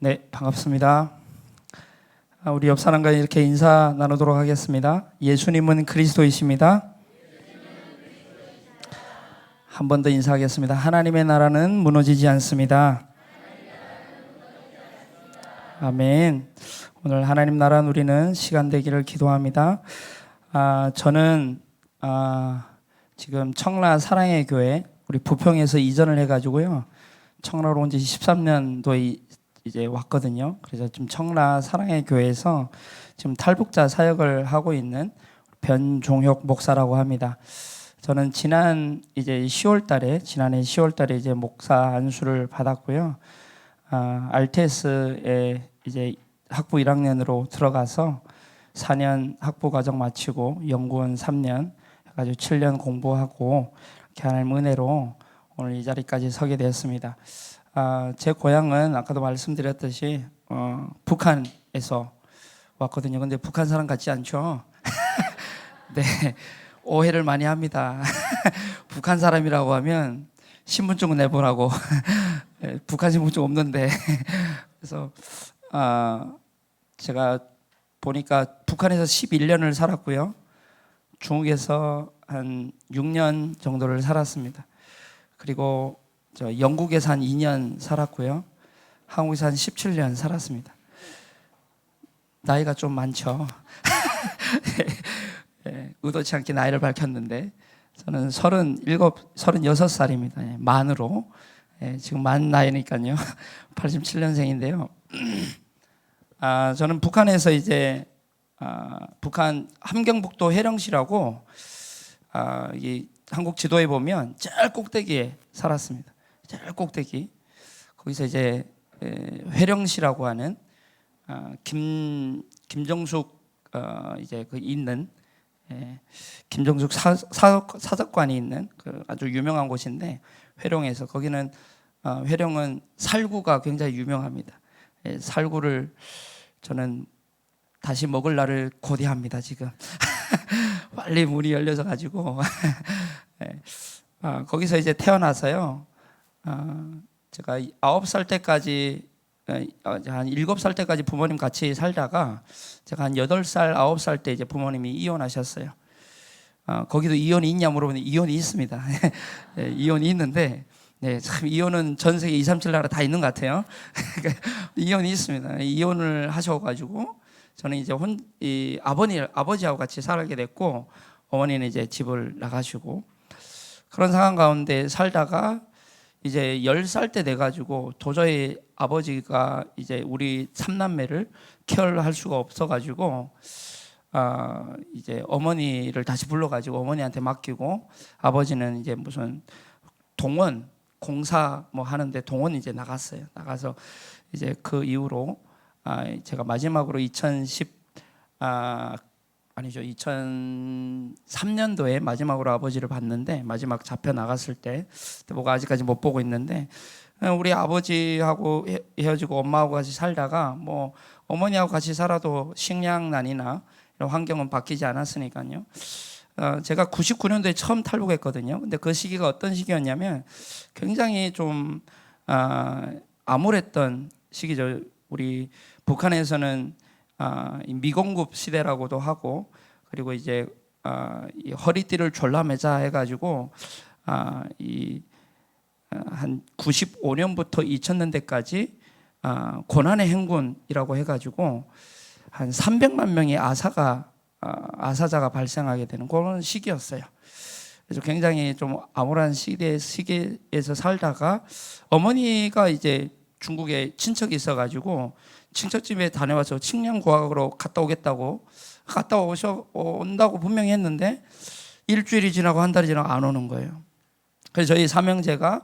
네, 반갑습니다. 우리 옆 사람과 이렇게 인사 나누도록 하겠습니다. 예수님은 그리스도이십니다. 한 번 더 인사하겠습니다. 하나님의 나라는 무너지지 않습니다. 아멘. 오늘 하나님 나라 누리는 시간 되기를 기도합니다. 저는 지금 청라 사랑의 교회 우리 부평에서 이전을 해가지고요. 청라로 온 지 13년도에 이제 왔거든요. 그래서 지금 청라 사랑의 교회에서 지금 탈북자 사역을 하고 있는 변종혁 목사라고 합니다. 저는 지난해 10월 달에 이제 목사 안수를 받았고요. RTS에 이제 학부 1학년으로 들어가서 4년 학부 과정 마치고 연구원 3년 해가지고 7년 공부하고 하나님 은혜로 오늘 이 자리까지 서게 되었습니다. 제 고향은 아까도 말씀드렸듯이 북한에서 왔거든요. 근데 북한 사람 같지 않죠? 네, 오해를 많이 합니다. 북한 사람이라고 하면 신분증 내보라고. 북한 신분증 없는데. 그래서 제가 보니까 북한에서 11년을 살았고요. 중국에서 한 6년 정도를 살았습니다. 그리고 저 영국에서 한 2년 살았고요. 한국에서 한 17년 살았습니다. 나이가 좀 많죠. 네, 의도치 않게 나이를 밝혔는데 저는 36살입니다. 만으로. 지금 만 나이니까요. 87년생인데요. 저는 북한에서 이제 북한 함경북도 해령시라고 이 한국 지도에 보면 제일 꼭대기에 살았습니다. 제일 꼭대기. 거기서 이제 회령시라고 하는 김정숙 이제 그 있는 김정숙 사적관이 있는 그 아주 유명한 곳인데 회령에서 거기는 회령은 살구가 굉장히 유명합니다. 살구를 저는 다시 먹을 날을 고대합니다. 지금 빨리 문이 열려서 가지고 거기서 이제 태어나서요. 제가 9살 때까지 한 7살 때까지 부모님 같이 살다가 제가 한 8살, 9살 때 이제 부모님이 이혼하셨어요. 거기도 이혼이 있냐 물어보면 이혼이 있습니다. 이혼이 있는데 참 이혼은 전 세계 237 나라 다 있는 것 같아요. 이혼이 있습니다. 이혼을 하셔가지고 저는 이제 아버지하고 같이 살게 됐고 어머니는 이제 집을 나가시고 그런 상황 가운데 살다가 이제 10살 때 돼가지고 도저히 아버지가 이제 우리 3남매를 케어를 할 수가 없어가지고 이제 어머니를 다시 불러가지고 어머니한테 맡기고 아버지는 이제 무슨 동원 공사 뭐 하는데 동원 이제 나갔어요. 나가서 이제 그 이후로 제가 마지막으로 2003년도에 마지막으로 아버지를 봤는데 마지막 잡혀 나갔을 때 뭐가 아직까지 못 보고 있는데 우리 아버지하고 헤어지고 엄마하고 같이 살다가 뭐 어머니하고 같이 살아도 식량난이나 이런 환경은 바뀌지 않았으니까요. 제가 99년도에 처음 탈북했거든요. 근데 그 시기가 어떤 시기였냐면 굉장히 좀 암울했던 시기죠. 우리 북한에서는 미공급 시대라고도 하고 그리고 이제 이 허리띠를 졸라매자 해가지고 한 95년부터 2000년대까지 고난의 행군이라고 해가지고 한 300만 명의 아사자가 발생하게 되는 그런 시기였어요. 그래서 굉장히 좀 암울한 시기에서 살다가 어머니가 이제 중국에 친척이 있어가지고 친척집에 다녀와서 식량 구하러 갔다 온다고 분명히 했는데 일주일이 지나고 한 달이 지나고 안 오는 거예요. 그래서 저희 삼형제가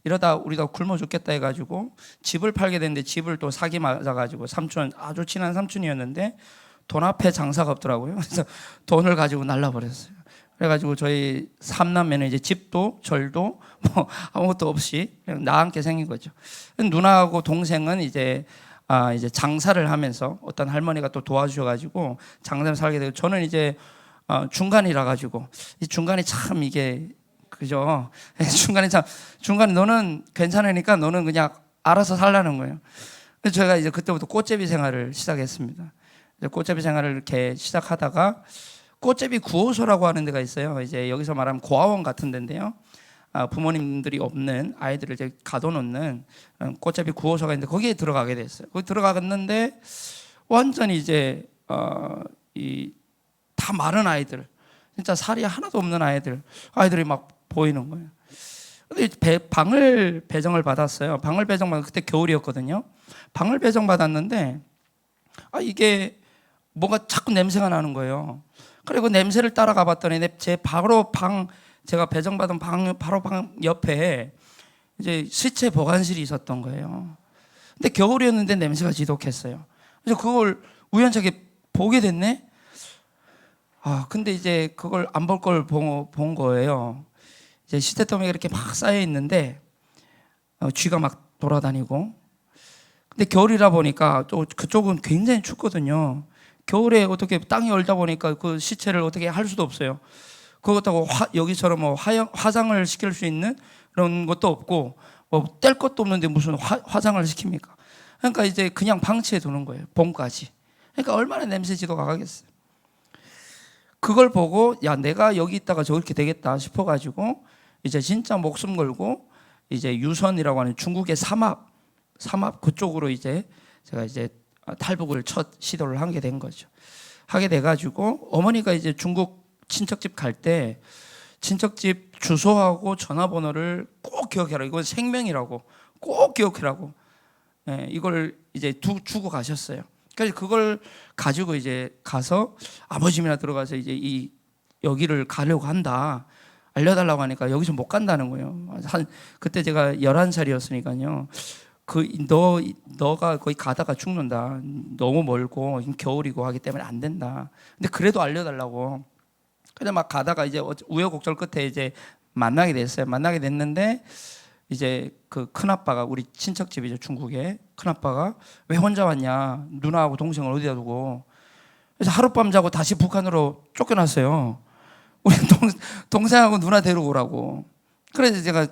이러다 우리가 굶어 죽겠다 해가지고 집을 팔게 됐는데 집을 또 사기 맞아가지고 아주 친한 삼촌이었는데 돈 앞에 장사가 없더라고요. 그래서 돈을 가지고 날라버렸어요. 그래가지고 저희 삼남매는 이제 집도 절도 뭐 아무것도 없이 그냥 나앉게 생긴 거죠. 누나하고 동생은 이제 장사를 하면서 어떤 할머니가 또 도와주셔가지고 장사를 살게 되고 저는 이제 중간이라 가지고 이 중간이 참 이게 그죠? 중간에 너는 괜찮으니까 너는 그냥 알아서 살라는 거예요. 그래서 제가 이제 그때부터 꽃제비 생활을 시작했습니다. 꽃제비 생활을 이렇게 시작하다가 꽃제비 구호소라고 하는 데가 있어요. 이제 여기서 말하면 고아원 같은 데인데요. 부모님들이 없는 아이들을 이제 가둬놓는 꽃제비 구호소가 있는데 거기에 들어가게 됐어요. 거기 들어갔는데 완전히 이제 이 다 마른 아이들, 진짜 살이 하나도 없는 아이들이 막 보이는 거예요. 근데 방을 배정을 받았어요. 방을 배정받은 그때 겨울이었거든요. 방을 배정받았는데 이게 뭔가 자꾸 냄새가 나는 거예요. 그리고 냄새를 따라가 봤더니 제 바로 제가 배정받은 바로 방 옆에 이제 시체 보관실이 있었던 거예요. 근데 겨울이었는데 냄새가 지독했어요. 그래서 그걸 우연찮게 보게 됐네. 근데 이제 그걸 안 볼 걸 본 거예요. 이제 시체더미가 이렇게 막 쌓여 있는데 쥐가 막 돌아다니고. 근데 겨울이라 보니까 또 그쪽은 굉장히 춥거든요. 겨울에 어떻게 땅이 얼다 보니까 그 시체를 어떻게 할 수도 없어요. 그렇다고 여기처럼 뭐 화장을 시킬 수 있는 그런 것도 없고 뭐 뗄 것도 없는데 무슨 화장을 시킵니까? 그러니까 이제 그냥 방치해 두는 거예요. 봄까지. 그러니까 얼마나 냄새지도 가겠어요. 그걸 보고 내가 여기 있다가 저렇게 되겠다 싶어가지고 이제 진짜 목숨 걸고 이제 유선이라고 하는 중국의 삼합 그쪽으로 이제 제가 이제 탈북을 첫 시도를 하게 된 거죠. 하게 돼가지고 어머니가 이제 중국 친척집 갈 때 친척집 주소하고 전화번호를 꼭 기억해라. 이건 생명이라고 꼭 기억해라고. 이걸 이제 주고 가셨어요. 그래서 그걸 가지고 이제 가서 아버님이나 들어가서 이제 여기를 가려고 한다. 알려달라고 하니까 여기서 못 간다는 거예요. 그때 제가 11살이었으니까요. 너가 거기 가다가 죽는다. 너무 멀고 겨울이고 하기 때문에 안 된다. 근데 그래도 알려달라고. 근데 막 가다가 이제 우여곡절 끝에 이제 만나게 됐어요. 만나게 됐는데 이제 그 큰아빠가 우리 친척집이죠. 중국에 큰아빠가 왜 혼자 왔냐. 누나하고 동생을 어디다 두고. 그래서 하룻밤 자고 다시 북한으로 쫓겨났어요. 우리 동생하고 누나 데려오라고. 그래서 제가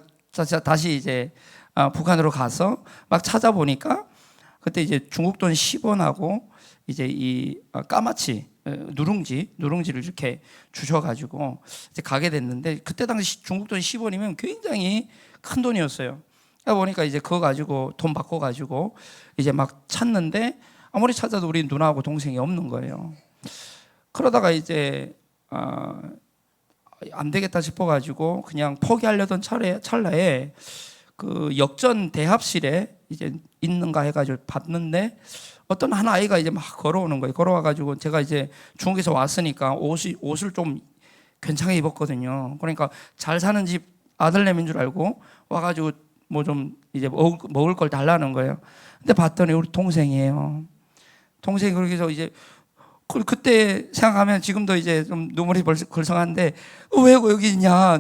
다시 이제 북한으로 가서 막 찾아보니까 그때 이제 중국 돈 10원하고 이제 이 까마치 누룽지를 이렇게 주셔가지고 이제 가게 됐는데 그때 당시 중국 돈 10원이면 굉장히 큰 돈이었어요. 그러다 보니까 이제 그거 가지고 돈 바꿔가지고 이제 막 찾는데 아무리 찾아도 우리 누나하고 동생이 없는 거예요. 그러다가 이제 안 되겠다 싶어가지고 그냥 포기하려던 찰나에 그 역전 대합실에 이제 있는가 해가지고 봤는데 어떤 한 아이가 이제 막 걸어오는 거예요. 걸어와가지고 제가 이제 중국에서 왔으니까 옷을 좀 괜찮게 입었거든요. 그러니까 잘 사는 집 아들내미인 줄 알고 와가지고 뭐 좀 이제 먹을 걸 달라는 거예요. 근데 봤더니 우리 동생이에요. 동생이 그렇게 해서 이제 그때 생각하면 지금도 이제 좀 눈물이 걸성한데 왜 여기 있냐?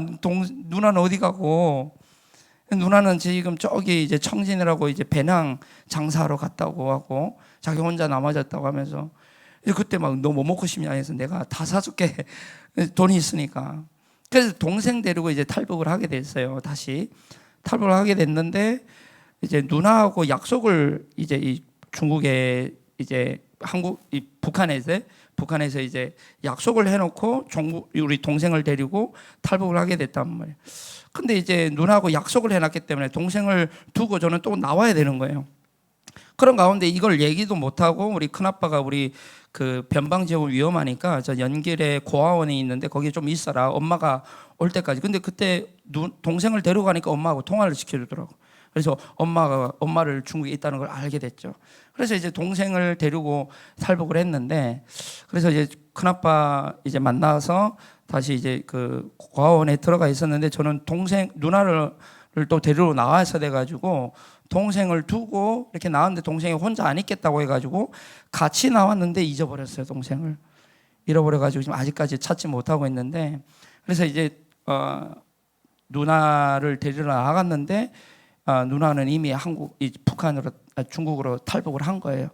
누나는 어디 가고? 누나는 지금 저기 이제 청진이라고 이제 배낭 장사하러 갔다고 하고 자기 혼자 남아졌다고 하면서 그때 막 너 뭐 먹고 싶냐 해서 내가 다 사줄게. 돈이 있으니까. 그래서 동생 데리고 이제 탈북을 하게 됐어요. 다시 탈북을 하게 됐는데 이제 누나하고 약속을 이제 이 중국에 이제 북한에서 이제 약속을 해놓고 우리 동생을 데리고 탈북을 하게 됐단 말이에요. 근데 이제 누나하고 약속을 해놨기 때문에 동생을 두고 저는 또 나와야 되는 거예요. 그런 가운데 이걸 얘기도 못하고 우리 큰아빠가 우리 그 변방 지역은 위험하니까 저 연길에 고아원이 있는데 거기에 좀 있어라. 엄마가 올 때까지. 근데 그때 동생을 데려가니까 엄마하고 통화를 시켜주더라고. 그래서 엄마를 중국에 있다는 걸 알게 됐죠. 그래서 이제 동생을 데리고 탈북을 했는데 그래서 이제 큰아빠 이제 만나서 다시 이제 그 고아원에 들어가 있었는데 저는 누나를 또 데리러 나와서 돼가지고 동생을 두고 이렇게 나왔는데 동생이 혼자 안 있겠다고 해가지고 같이 나왔는데 잊어버렸어요. 동생을 잃어버려가지고 지금 아직까지 찾지 못하고 있는데 그래서 이제 누나를 데리러 나갔는데 누나는 이미 중국으로 탈북을 한 거예요.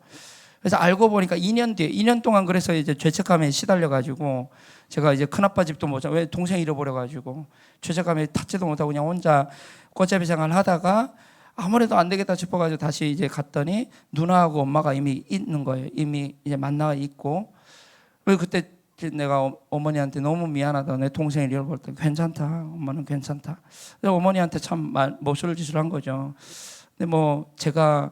그래서 알고 보니까 2년 동안 그래서 이제 죄책감에 시달려가지고 제가 이제 큰아빠 집도 왜 동생 잃어버려가지고 죄책감에 탔지도 못하고 그냥 혼자 꽃잡이 생활 하다가 아무래도 안 되겠다 싶어가지고 다시 이제 갔더니 누나하고 엄마가 이미 있는 거예요. 이미 이제 만나 있고. 그리고 그때 내가 어머니한테 너무 미안하다. 내 동생을 잃어버릴 때 괜찮다. 엄마는 괜찮다. 그래서 어머니한테 참 모술짓을 한 거죠. 근데 뭐 제가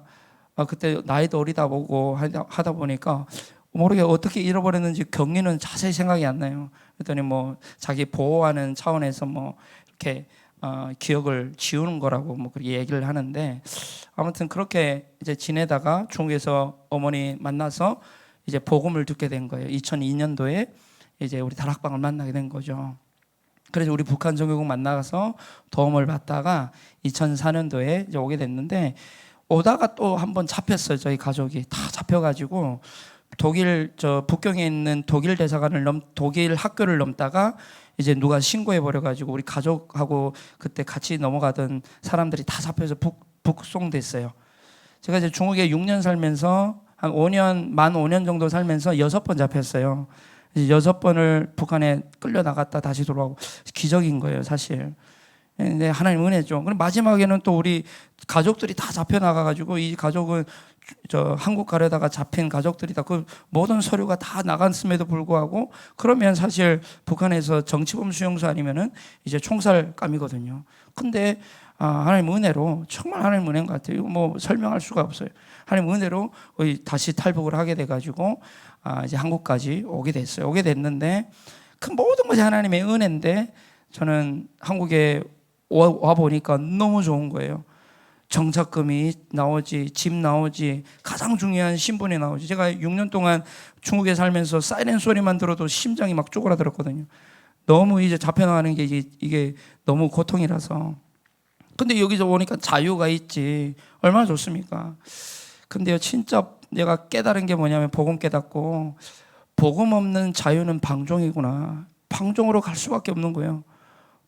그때 나이도 어리다 보고 하다 보니까 모르게 어떻게 잃어버렸는지 경위는 자세히 생각이 안 나요. 그랬더니 뭐 자기 보호하는 차원에서 뭐 이렇게 기억을 지우는 거라고 뭐 그렇게 얘기를 하는데, 아무튼 그렇게 이제 지내다가 중국에서 어머니 만나서 이제 복음을 듣게 된 거예요. 2002년도에 이제 우리 다락방을 만나게 된 거죠. 그래서 우리 북한 정교국 만나서 도움을 받다가 2004년도에 이제 오게 됐는데, 오다가 또 한 번 잡혔어요. 저희 가족이 다 잡혀가지고 독일 북경에 있는 독일 대사관을 독일 학교를 넘다가 이제 누가 신고해 버려가지고 우리 가족하고 그때 같이 넘어가던 사람들이 다 잡혀서 북송됐어요. 제가 이제 중국에 6년 살면서 한 5년, 만 5년 정도 살면서 6번 잡혔어요. 6번을 북한에 끌려 나갔다 다시 돌아오고, 기적인 거예요, 사실. 근데 하나님 은혜죠. 그럼 마지막에는 또 우리 가족들이 다 잡혀 나가가지고, 이 가족은 한국 가려다가 잡힌 가족들이다. 그 모든 서류가 다 나갔음에도 불구하고, 그러면 사실 북한에서 정치범 수용소 아니면은 이제 총살감이거든요. 근데 하나님 은혜로, 정말 하나님 은혜인 것 같아요. 이거 뭐 설명할 수가 없어요. 하나님 은혜로 다시 탈북을 하게 돼가지고 이제 한국까지 오게 됐어요. 오게 됐는데 그 모든 것이 하나님의 은혜인데, 저는 한국에 와 보니까 너무 좋은 거예요. 정착금이 나오지, 집 나오지, 가장 중요한 신분이 나오지. 제가 6년 동안 중국에 살면서 사이렌 소리만 들어도 심장이 막 쪼그라들었거든요. 너무 이제 잡혀나가는 게 이게 너무 고통이라서. 근데 여기서 오니까 자유가 있지. 얼마나 좋습니까? 근데요, 진짜 내가 깨달은 게 뭐냐면, 복음 깨닫고, 복음 없는 자유는 방종이구나. 방종으로 갈 수밖에 없는 거예요.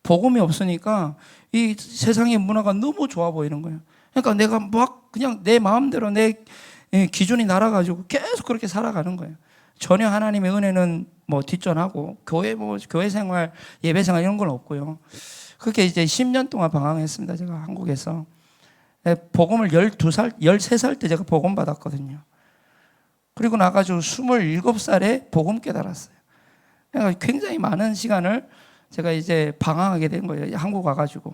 복음이 없으니까 이 세상의 문화가 너무 좋아 보이는 거예요. 그러니까 내가 막 그냥 내 마음대로 내 기준이 날아가지고 계속 그렇게 살아가는 거예요. 전혀 하나님의 은혜는 뭐 뒷전하고, 교회 생활, 예배 생활 이런 건 없고요. 그렇게 이제 10년 동안 방황했습니다. 제가 한국에서. 복음을 12살, 13살 때 제가 복음 받았거든요. 그리고 나가지고 27살에 복음 깨달았어요. 그러니까 굉장히 많은 시간을 제가 이제 방황하게 된 거예요. 한국 와가지고.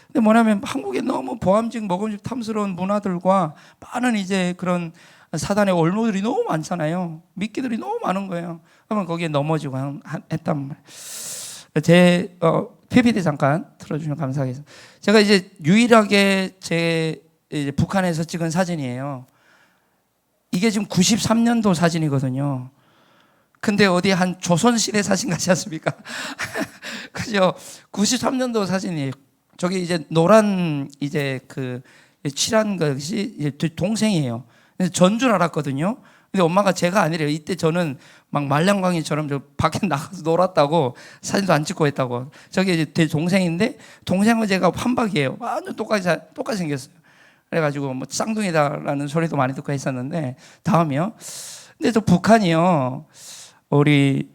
근데 뭐냐면, 한국에 너무 보암직, 먹음직, 탐스러운 문화들과 많은 이제 그런 사단의 올무들이 너무 많잖아요. 미끼들이 너무 많은 거예요. 그러면 거기에 넘어지고 했단 말이에요. 제 PPT 잠깐 틀어주시면 감사하겠습니다. 제가 이제 유일하게 이제 북한에서 찍은 사진이에요. 이게 지금 93년도 사진이거든요. 근데 어디 한 조선시대 사진 같지 않습니까? 그죠? 93년도 사진이에요. 저기 이제 노란 이제 그 칠한 것이 동생이에요. 전 줄 알았거든요. 근데 엄마가 제가 아니래요. 이때 저는 막 말랑광이처럼 저 밖에 나가서 놀았다고, 사진도 안 찍고 했다고. 저기 이제 제 동생인데, 동생은 제가 환박이에요. 완전 똑같이 생겼어요. 그래가지고 뭐 쌍둥이다라는 소리도 많이 듣고 했었는데, 다음이요. 근데 또 북한이요. 우리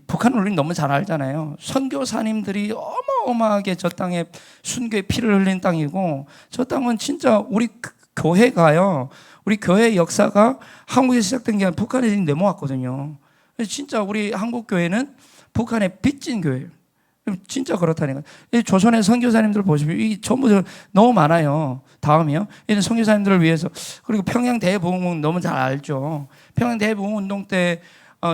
너무 잘 알잖아요. 선교사님들이 어마어마하게 저 땅에 순교의 피를 흘린 땅이고, 저 땅은 진짜 우리 교회가요. 우리 교회의 역사가 한국에서 시작된 게 아니라 북한에서 넘어왔거든요. 진짜 우리 한국 교회는 북한의 빚진 교회예요. 진짜 그렇다니까. 조선의 선교사님들 보시면 이 전부 너무 많아요. 다음이요. 이런 선교사님들을 위해서. 그리고 평양 대부흥 너무 잘 알죠. 평양 대부흥 운동 때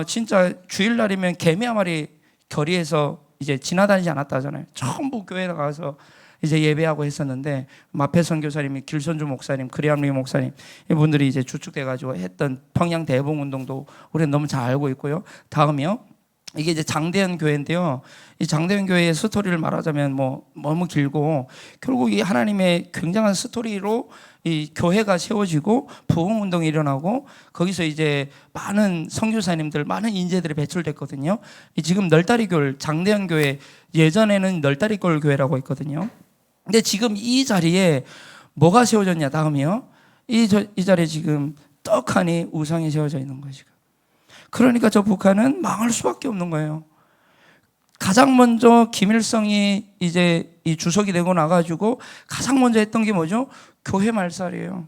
진짜 주일날이면 개미 한 마리 거리에서 이제 지나다니지 않았다 하잖아요. 전부 교회 나가서 이제 예배하고 했었는데, 마페 선교사님이, 길선주 목사님, 그리암리 목사님 이분들이 이제 주축돼가지고 했던 평양 대부흥 운동도 우리는 너무 잘 알고 있고요. 다음이요. 이게 이제 장대현 교회인데요. 이 장대현 교회의 스토리를 말하자면 뭐 너무 길고, 결국 이 하나님의 굉장한 스토리로 이 교회가 세워지고 부흥 운동이 일어나고, 거기서 이제 많은 선교사님들, 많은 인재들이 배출됐거든요. 지금 널다리교회, 장대현 교회, 예전에는 널다리골 교회라고 했거든요. 근데 지금 이 자리에 뭐가 세워졌냐, 다음이요. 이 자리에 지금 떡하니 우상이 세워져 있는 거예요, 지금. 그러니까 저 북한은 망할 수밖에 없는 거예요. 가장 먼저 김일성이 이제 이 주석이 되고 나가지고 가장 먼저 했던 게 뭐죠? 교회 말살이에요.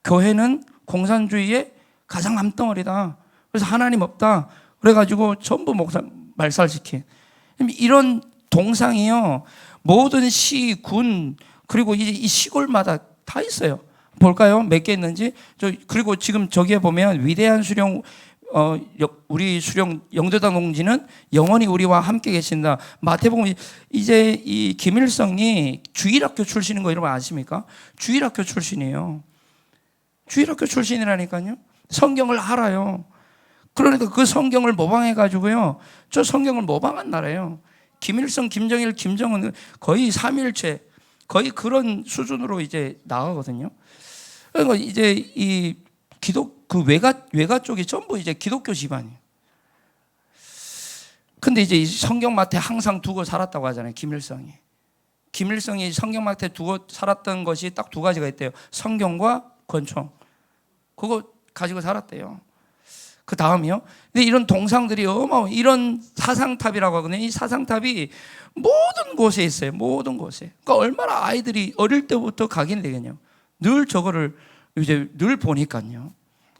교회는 공산주의의 가장 암덩어리다. 그래서 하나님 없다. 그래가지고 전부 말살시킨. 이런 동상이요. 모든 시, 군, 그리고 이 시골마다 다 있어요. 볼까요? 몇 개 있는지. 그리고 지금 저기에 보면 위대한 수령, 우리 수령 영도당 공지는 영원히 우리와 함께 계신다. 마태복음, 이제 이 김일성이 주일학교 출신인 거 여러분 아십니까? 주일학교 출신이에요. 주일학교 출신이라니까요. 성경을 알아요. 그러니까 그 성경을 모방해가지고요. 저 성경을 모방한 나라예요. 김일성, 김정일, 김정은 거의 삼일체, 거의 그런 수준으로 이제 나가거든요. 그러니까 이제 이 그 외가 쪽이 전부 이제 기독교 집안이에요. 근데 이제 이 성경마트에 항상 두고 살았다고 하잖아요. 김일성이 성경마트에 두고 살았던 것이 딱 두 가지가 있대요. 성경과 권총. 그거 가지고 살았대요. 그 다음이요. 근데 이런 동상들이 이런 사상탑이라고 하거든요. 이 사상탑이 모든 곳에 있어요. 모든 곳에. 그러니까 얼마나 아이들이 어릴 때부터 각인되겠냐고. 늘 저거를 이제 늘 보니까요.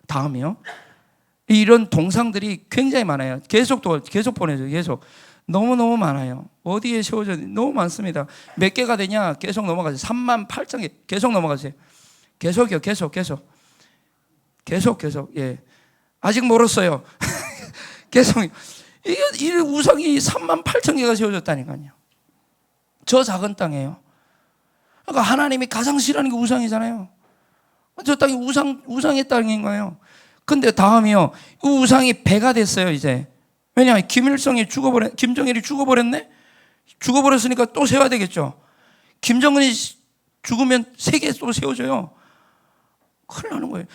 다음이요. 이런 동상들이 굉장히 많아요. 계속 보내줘요. 계속. 너무너무 많아요. 어디에 세워져 너무 많습니다. 몇 개가 되냐? 계속 넘어가세요. 38,000개. 계속 넘어가세요. 계속이요. 계속. 예. 아직 멀었어요. 계속. 이 우상이 38,000개가 세워졌다니까요. 저 작은 땅이에요. 그러니까 하나님이 가장 싫어하는 게 우상이잖아요. 저 땅이 우상의 땅인 거예요. 근데 다음이요. 이 우상이 배가 됐어요, 이제. 왜냐하면 김정일이 죽어버렸네? 죽어버렸으니까 또 세워야 되겠죠. 김정은이 죽으면 세계 또 세워져요. 큰일 나는 거예요.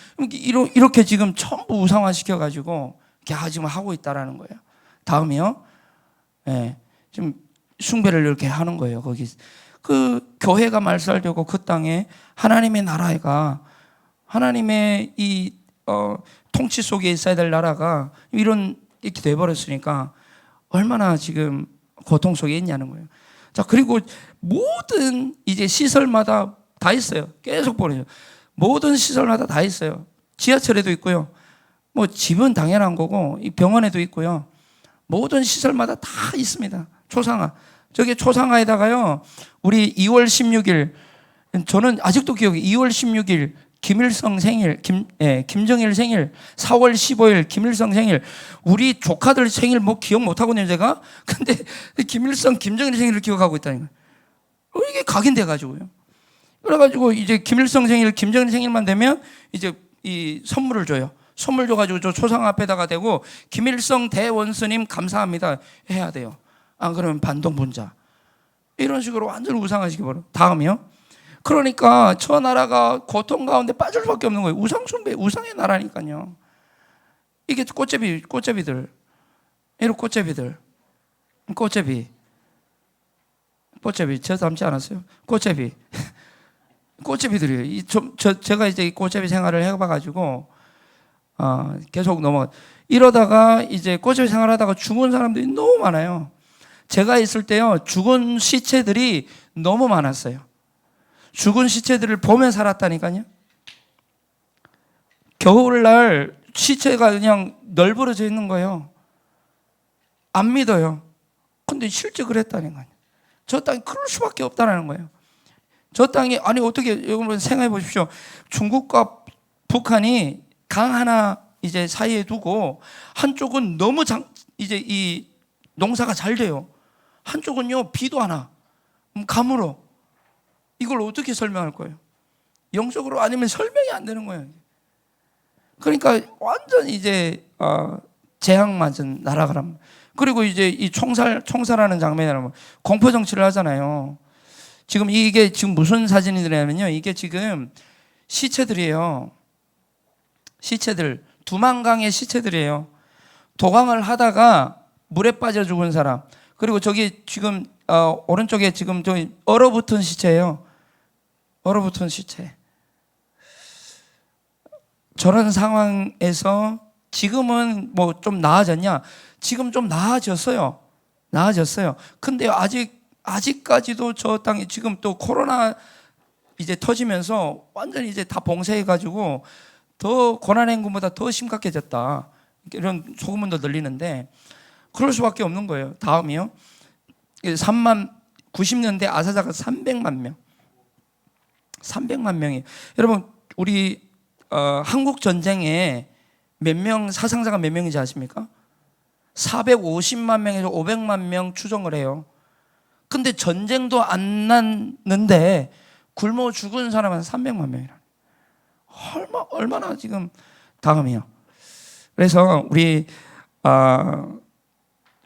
이렇게 지금 전부 우상화 시켜가지고 지금 하고 있다라는 거예요. 다음이요. 예. 지금 숭배를 이렇게 하는 거예요. 거기. 그 교회가 말살되고 그 땅에 하나님의 나라가 하나님의 이 통치 속에 있어야 될 나라가 이렇게 돼버렸으니까 얼마나 지금 고통 속에 있냐는 거예요. 자, 그리고 모든 이제 시설마다 다 있어요. 계속 보내죠. 모든 시설마다 다 있어요. 지하철에도 있고요. 뭐 집은 당연한 거고 이 병원에도 있고요. 모든 시설마다 다 있습니다. 초상화. 저기 초상화에다가요. 우리 2월 16일 저는 아직도 기억이 2월 16일 김일성 생일, 김정일 생일, 4월 15일 김일성 생일, 우리 조카들 생일 뭐 기억 못하거든요, 제가. 근데 김일성, 김정일 생일을 기억하고 있다는 거예요. 이게 각인돼가지고요. 그래가지고 이제 김일성 생일, 김정일 생일만 되면 이제 이 선물을 줘요. 선물 줘가지고 저 초상 앞에다가 대고 김일성 대원수님 감사합니다 해야 돼요. 안 그러면 반동분자. 이런 식으로 완전 우상화시켜 버려. 다음이요. 그러니까 저 나라가 고통 가운데 빠질 수밖에 없는 거예요. 우상숭배, 우상의 나라니까요. 이게 꽃제비들. 이런 꽃제비. 저 닮지 않았어요? 꽃제비들이에요. 제가 이제 꽃제비 생활을 해봐가지고, 계속 이러다가 이제 꽃제비 생활하다가 죽은 사람들이 너무 많아요. 제가 있을 때요, 죽은 시체들이 너무 많았어요. 죽은 시체들을 보며 살았다니까요. 겨울날 시체가 그냥 널브러져 있는 거예요. 안 믿어요. 근데 실제 그랬다니까요. 저 땅이 그럴 수밖에 없다는 거예요. 저 땅이 어떻게 여러분 생각해 보십시오. 중국과 북한이 강 하나 이제 사이에 두고 한쪽은 너무 이제 이 농사가 잘 돼요. 한쪽은요 비도 안 와. 가물어. 이걸 어떻게 설명할 거예요? 영적으로 아니면 설명이 안 되는 거예요. 그러니까 완전 이제 재앙 맞은 나라가. 그리고 이제 이 총살하는 장면이라면 공포 정치를 하잖아요. 이게 지금 무슨 사진이냐면요. 이게 지금 시체들이에요. 시체들. 두만강의 시체들이에요. 도강을 하다가 물에 빠져 죽은 사람. 그리고 저기 지금 오른쪽에 지금 저기 얼어붙은 시체예요. 얼어붙은 시체. 저런 상황에서 지금은 뭐 좀 나아졌냐? 지금 좀 나아졌어요. 근데 아직 아직까지도 저 땅에 지금 또 코로나 이제 터지면서 완전히 이제 다 봉쇄해가지고 더 고난행군보다 더 심각해졌다. 이런 소문도 들리는데 그럴 수밖에 없는 거예요. 다음이요. 90년대 아사자가 300만 명. 300만 명이. 여러분 우리 한국 전쟁에 몇 명 사상자가 몇 명인지 아십니까? 450만 명에서 500만 명 추정을 해요. 근데 전쟁도 안 났는데 굶어 죽은 사람은 300만 명이라. 얼마나 지금. 다음이요. 그래서 우리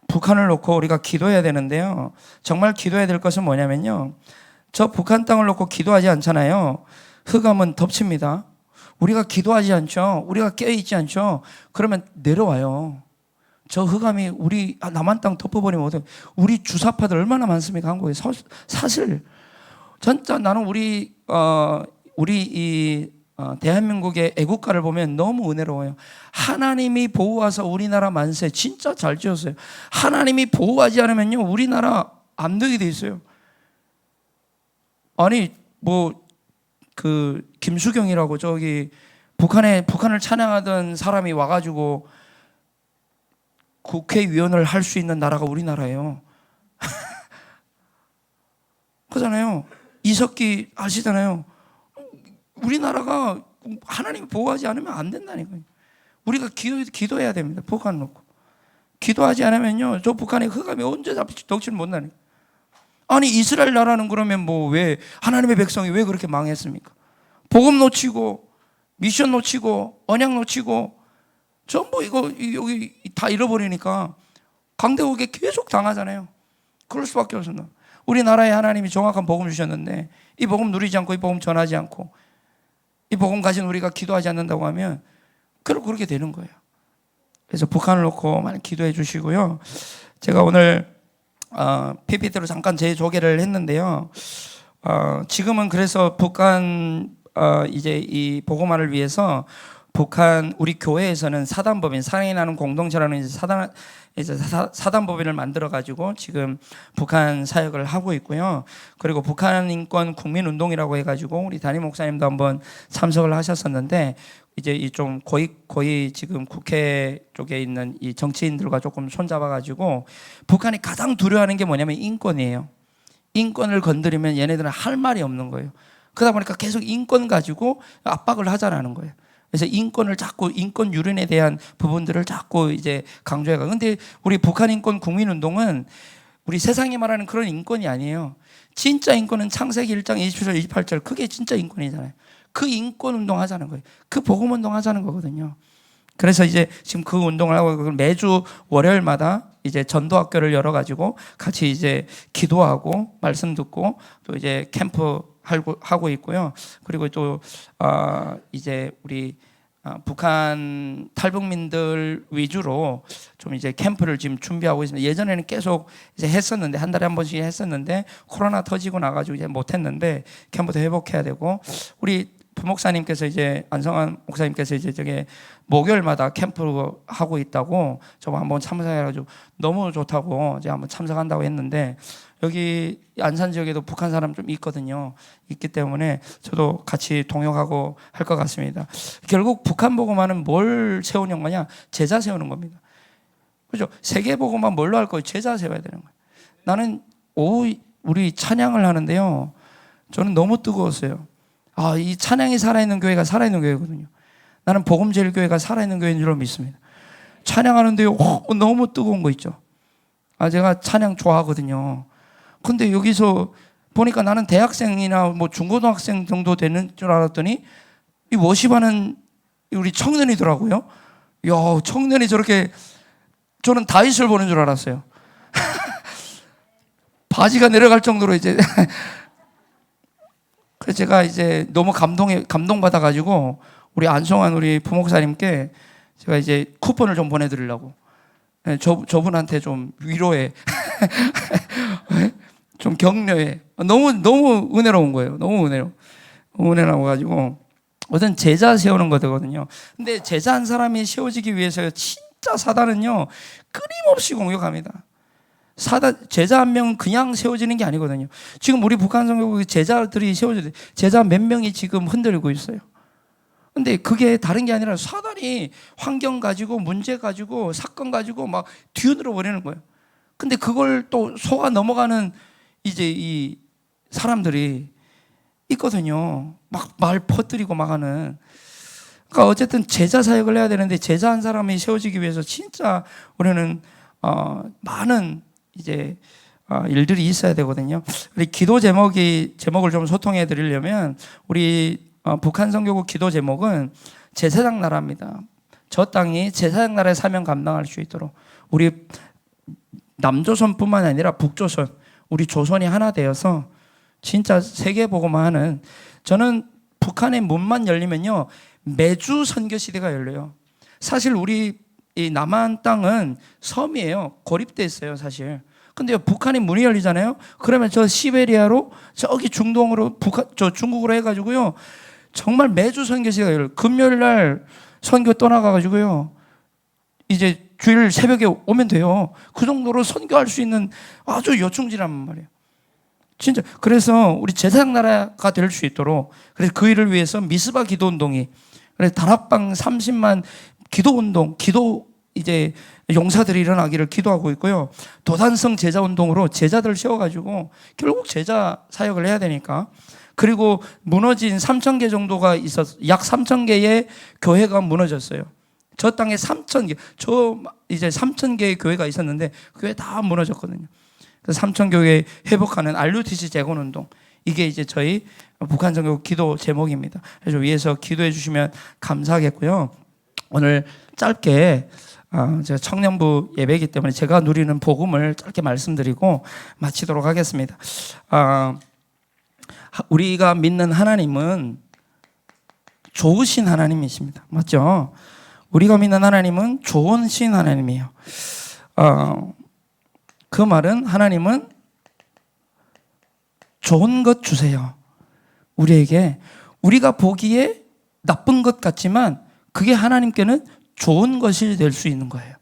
북한을 놓고 우리가 기도해야 되는데요. 정말 기도해야 될 것은 뭐냐면요. 저 북한 땅을 놓고 기도하지 않잖아요. 흑암은 덮칩니다. 우리가 기도하지 않죠. 우리가 깨어있지 않죠. 그러면 내려와요. 저 흑암이 우리 남한 땅 덮어버리면 어떡해. 우리 주사파들 얼마나 많습니까? 한국에. 사실 진짜 나는 우리 이 대한민국의 애국가를 보면 너무 은혜로워요. 하나님이 보호하사 우리나라 만세. 진짜 잘 지었어요. 하나님이 보호하지 않으면요 우리나라 안 되게 돼 있어요. 아니 김수경이라고 저기 북한을 찬양하던 사람이 와가지고 국회의원을 할 수 있는 나라가 우리나라예요. 그잖아요. 이석기 아시잖아요. 우리나라가 하나님이 보호하지 않으면 안 된다니까요. 우리가 기도해야 됩니다. 북한 놓고. 기도하지 않으면요 저 북한의 흑암이 언제 덮칠 못나니까. 아니 이스라엘 나라는 그러면 왜 하나님의 백성이 왜 그렇게 망했습니까? 복음 놓치고 미션 놓치고 언약 놓치고 전부 이거 여기 다 잃어버리니까 강대국에 계속 당하잖아요. 그럴 수밖에 없습니다. 우리나라에 하나님이 정확한 복음 주셨는데 이 복음 누리지 않고 이 복음 전하지 않고 이 복음 가진 우리가 기도하지 않는다고 하면 그렇게 되는 거예요. 그래서 북한을 놓고 많이 기도해 주시고요. 제가 오늘 PPT로 잠깐 재조개를 했는데요. 지금은 그래서 북한 이제 이 복음화를 위해서 북한 우리 교회에서는 사단법인 사랑이 공동체라는 사단법인을 만들어 가지고 지금 북한 사역을 하고 있고요. 그리고 북한 인권 국민운동이라고 해가지고 우리 담임 목사님도 한번 참석을 하셨었는데 이제 이 좀 거의 지금 국회 쪽에 있는 이 정치인들과 조금 손잡아 가지고 북한이 가장 두려워하는 게 뭐냐면 인권이에요. 인권을 건드리면 얘네들은 할 말이 없는 거예요. 그러다 보니까 계속 인권 가지고 압박을 하자라는 거예요. 그래서 인권을 자꾸 인권 유린에 대한 부분들을 자꾸 이제 강조해가. 근데 우리 북한 인권 국민운동은 우리 세상이 말하는 그런 인권이 아니에요. 진짜 인권은 창세기 1장 27절 28절 그게 진짜 인권이잖아요. 그 인권 운동 하자는 거예요. 그 복음 운동 하자는 거거든요. 그래서 이제 지금 그 운동을 하고 매주 월요일마다 이제 전도학교를 열어가지고 같이 이제 기도하고 말씀 듣고 또 이제 캠프 하고 있고요. 그리고 또 이제 우리 북한 탈북민들 위주로 좀 이제 캠프를 지금 준비하고 있습니다. 예전에는 계속 이제 했었는데 한 달에 한 번씩 했었는데 코로나 터지고 나가지고 이제 못했는데 캠프도 회복해야 되고 우리 부목사님께서 이제 안성환 목사님께서 이제 저게 목요일마다 캠프 하고 있다고 저거 한번 참석해가지고 너무 좋다고 이제 한번 참석한다고 했는데 여기 안산 지역에도 북한 사람 좀 있거든요. 있기 때문에 저도 같이 동역하고 할 것 같습니다. 결국 북한 복음화는 뭘 세우는 거냐? 제자 세우는 겁니다. 그렇죠? 세계 복음화 뭘로 할 거예요? 제자 세워야 되는 거예요. 나는 우리 찬양을 하는데요. 저는 너무 뜨거웠어요. 이 찬양이 살아있는 교회가 살아있는 교회거든요. 나는 복음제일교회가 살아있는 교회인 줄로 믿습니다. 찬양하는데요, 너무 뜨거운 거 있죠. 제가 찬양 좋아하거든요. 근데 여기서 보니까 나는 대학생이나 뭐 중고등학생 정도 되는 줄 알았더니 이 워십하는 우리 청년이더라고요. 야, 청년이 저렇게 저는 다윗을 보는 줄 알았어요. 바지가 내려갈 정도로 이제 그래서 제가 이제 너무 감동받아가지고 우리 안성환 우리 부목사님께 제가 이제 쿠폰을 좀 보내드리려고 저분한테 좀 위로해 좀 격려해. 너무 은혜로운 거예요. 너무 은혜로워가지고 어떤 제자 세우는 거거든요. 근데 제자 한 사람이 세워지기 위해서 진짜 사단은요 끊임없이 공격합니다. 제자 한 명은 그냥 세워지는 게 아니거든요. 지금 우리 북한 성교국 제자들이 세워져, 제자 몇 명이 지금 흔들리고 있어요. 근데 그게 다른 게 아니라 사단이 환경 가지고 문제 가지고 사건 가지고 막 뒤흔들어 버리는 거예요. 근데 그걸 또 속아 넘어가는 이제 이 사람들이 있거든요. 막 말 퍼뜨리고 막 하는. 그러니까 어쨌든 제자 사역을 해야 되는데 제자 한 사람이 세워지기 위해서 진짜 우리는 많은 이제 일들이 있어야 되거든요. 우리 기도 제목을 좀 소통해 드리려면 우리 북한 선교국 기도 제목은 제사장 나라입니다. 저 땅이 제사장 나라의 사명 감당할 수 있도록 우리 남조선뿐만 아니라 북조선, 우리 조선이 하나 되어서 진짜 세계 복음화 하는, 저는 북한의 문만 열리면요 매주 선교 시대가 열려요. 사실 우리 이 남한 땅은 섬이에요. 고립돼 있어요, 사실. 근데 북한이 문이 열리잖아요. 그러면 저 시베리아로 저기 중동으로 저 중국으로 해가지고요 정말 매주 선교 시대가 열려요. 금요일 날 선교 떠나가가지고요 이제 주일 새벽에 오면 돼요. 그 정도로 선교할 수 있는 아주 요충지란 말이에요. 진짜. 그래서 우리 제사장 나라가 될 수 있도록, 그래서 그 일을 위해서 미스바 기도 운동이, 그래서 다락방 30만 기도 운동, 기도 이제 용사들이 일어나기를 기도하고 있고요. 도단성 제자 운동으로 제자들 세워가지고 결국 제자 사역을 해야 되니까. 그리고 무너진 3,000개 정도가 있었, 약 3,000개의 교회가 무너졌어요. 저 땅에 3,000개, 이제 3,000개의 교회가 있었는데 그 교회 다 무너졌거든요. 그래서 3,000교회 회복하는 RUTC 재건 운동, 이게 이제 저희 북한 선교국 기도 제목입니다. 그래서 위에서 기도해 주시면 감사하겠고요. 오늘 짧게 제가 청년부 예배이기 때문에 제가 누리는 복음을 짧게 말씀드리고 마치도록 하겠습니다. 우리가 믿는 하나님은 좋으신 하나님이십니다. 맞죠? 우리가 믿는 하나님은 좋으신 하나님이에요. 그 말은 하나님은 좋은 것 주세요. 우리에게, 우리가 보기에 나쁜 것 같지만 그게 하나님께는 좋은 것이 될 수 있는 거예요.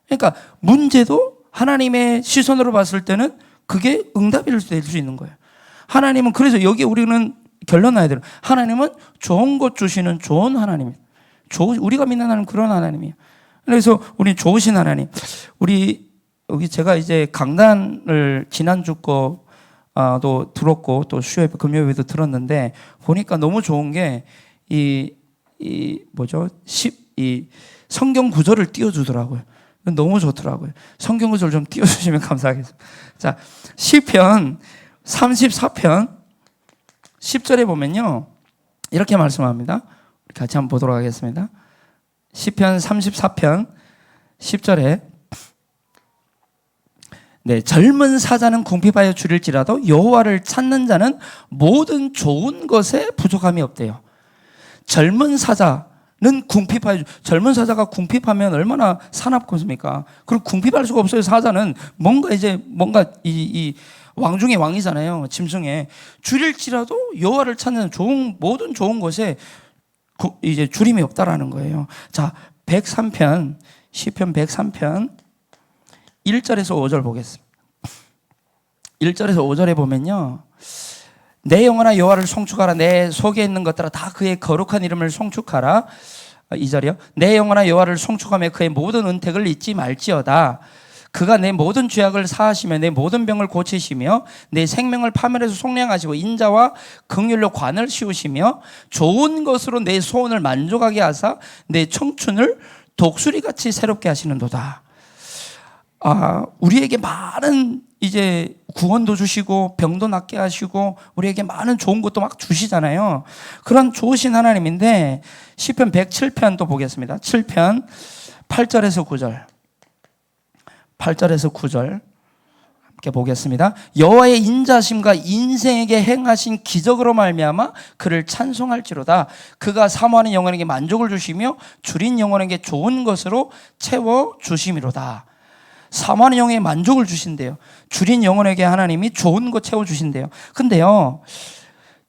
그러니까 문제도 하나님의 시선으로 봤을 때는 그게 응답이 될 수 있는 거예요. 하나님은, 그래서 여기 우리는 결론 나야 돼요. 하나님은 좋은 것 주시는 좋은 하나님이에요. 우리가 믿는 하나님은 그런 하나님이에요. 그래서 우리 좋으신 하나님, 우리 여기 제가 이제 강단을 지난주 거도 들었고 또 수요일 금요일에도 들었는데 보니까 너무 좋은 게 이 성경 구절을 띄워주더라고요. 너무 좋더라고요. 성경 구절 좀 띄워주시면 감사하겠습니다. 자, 시편 34편 10절에 보면요 이렇게 말씀합니다. 같이 한번 보도록 하겠습니다. 시편 34편 10절에 젊은 사자는 궁핍하여 줄일지라도 여호와를 찾는 자는 모든 좋은 것에 부족함이 없대요. 젊은 사자는 궁핍하여, 젊은 사자가 궁핍하면 얼마나 사납겠습니까? 그리고 궁핍할 수가 없어요. 사자는 뭔가 이 왕중의 왕이잖아요. 짐승에. 줄일지라도 여호와를 찾는 모든 좋은 것에 이제 줄임이 없다라는 거예요. 자, 103편, 시편 103편 1절에서 5절 보겠습니다. 1절에서 5절에 보면요, 내 영혼아 여호와를 송축하라. 내 속에 있는 것들아 다 그의 거룩한 이름을 송축하라. 2절이요. 내 영혼아 여호와를 송축하며 그의 모든 은택을 잊지 말지어다. 그가 내 모든 죄악을 사하시며 내 모든 병을 고치시며 내 생명을 파멸해서 속량하시고 인자와 긍휼로 관을 씌우시며 좋은 것으로 내 소원을 만족하게 하사 내 청춘을 독수리같이 새롭게 하시는도다. 우리에게 많은 이제 구원도 주시고 병도 낫게 하시고 우리에게 많은 좋은 것도 막 주시잖아요. 그런 좋으신 하나님인데 시편 107편도 보겠습니다. 7편 8절에서 9절 8절에서 9절 함께 보겠습니다. 여호와의 인자심과 인생에게 행하신 기적으로 말미암아 그를 찬송할지로다. 그가 사모하는 영혼에게 만족을 주시며 줄인 영혼에게 좋은 것으로 채워 주심이로다. 사모하는 영혼에게 만족을 주신대요. 줄인 영혼에게 하나님이 좋은 것 채워 주신대요. 근데요,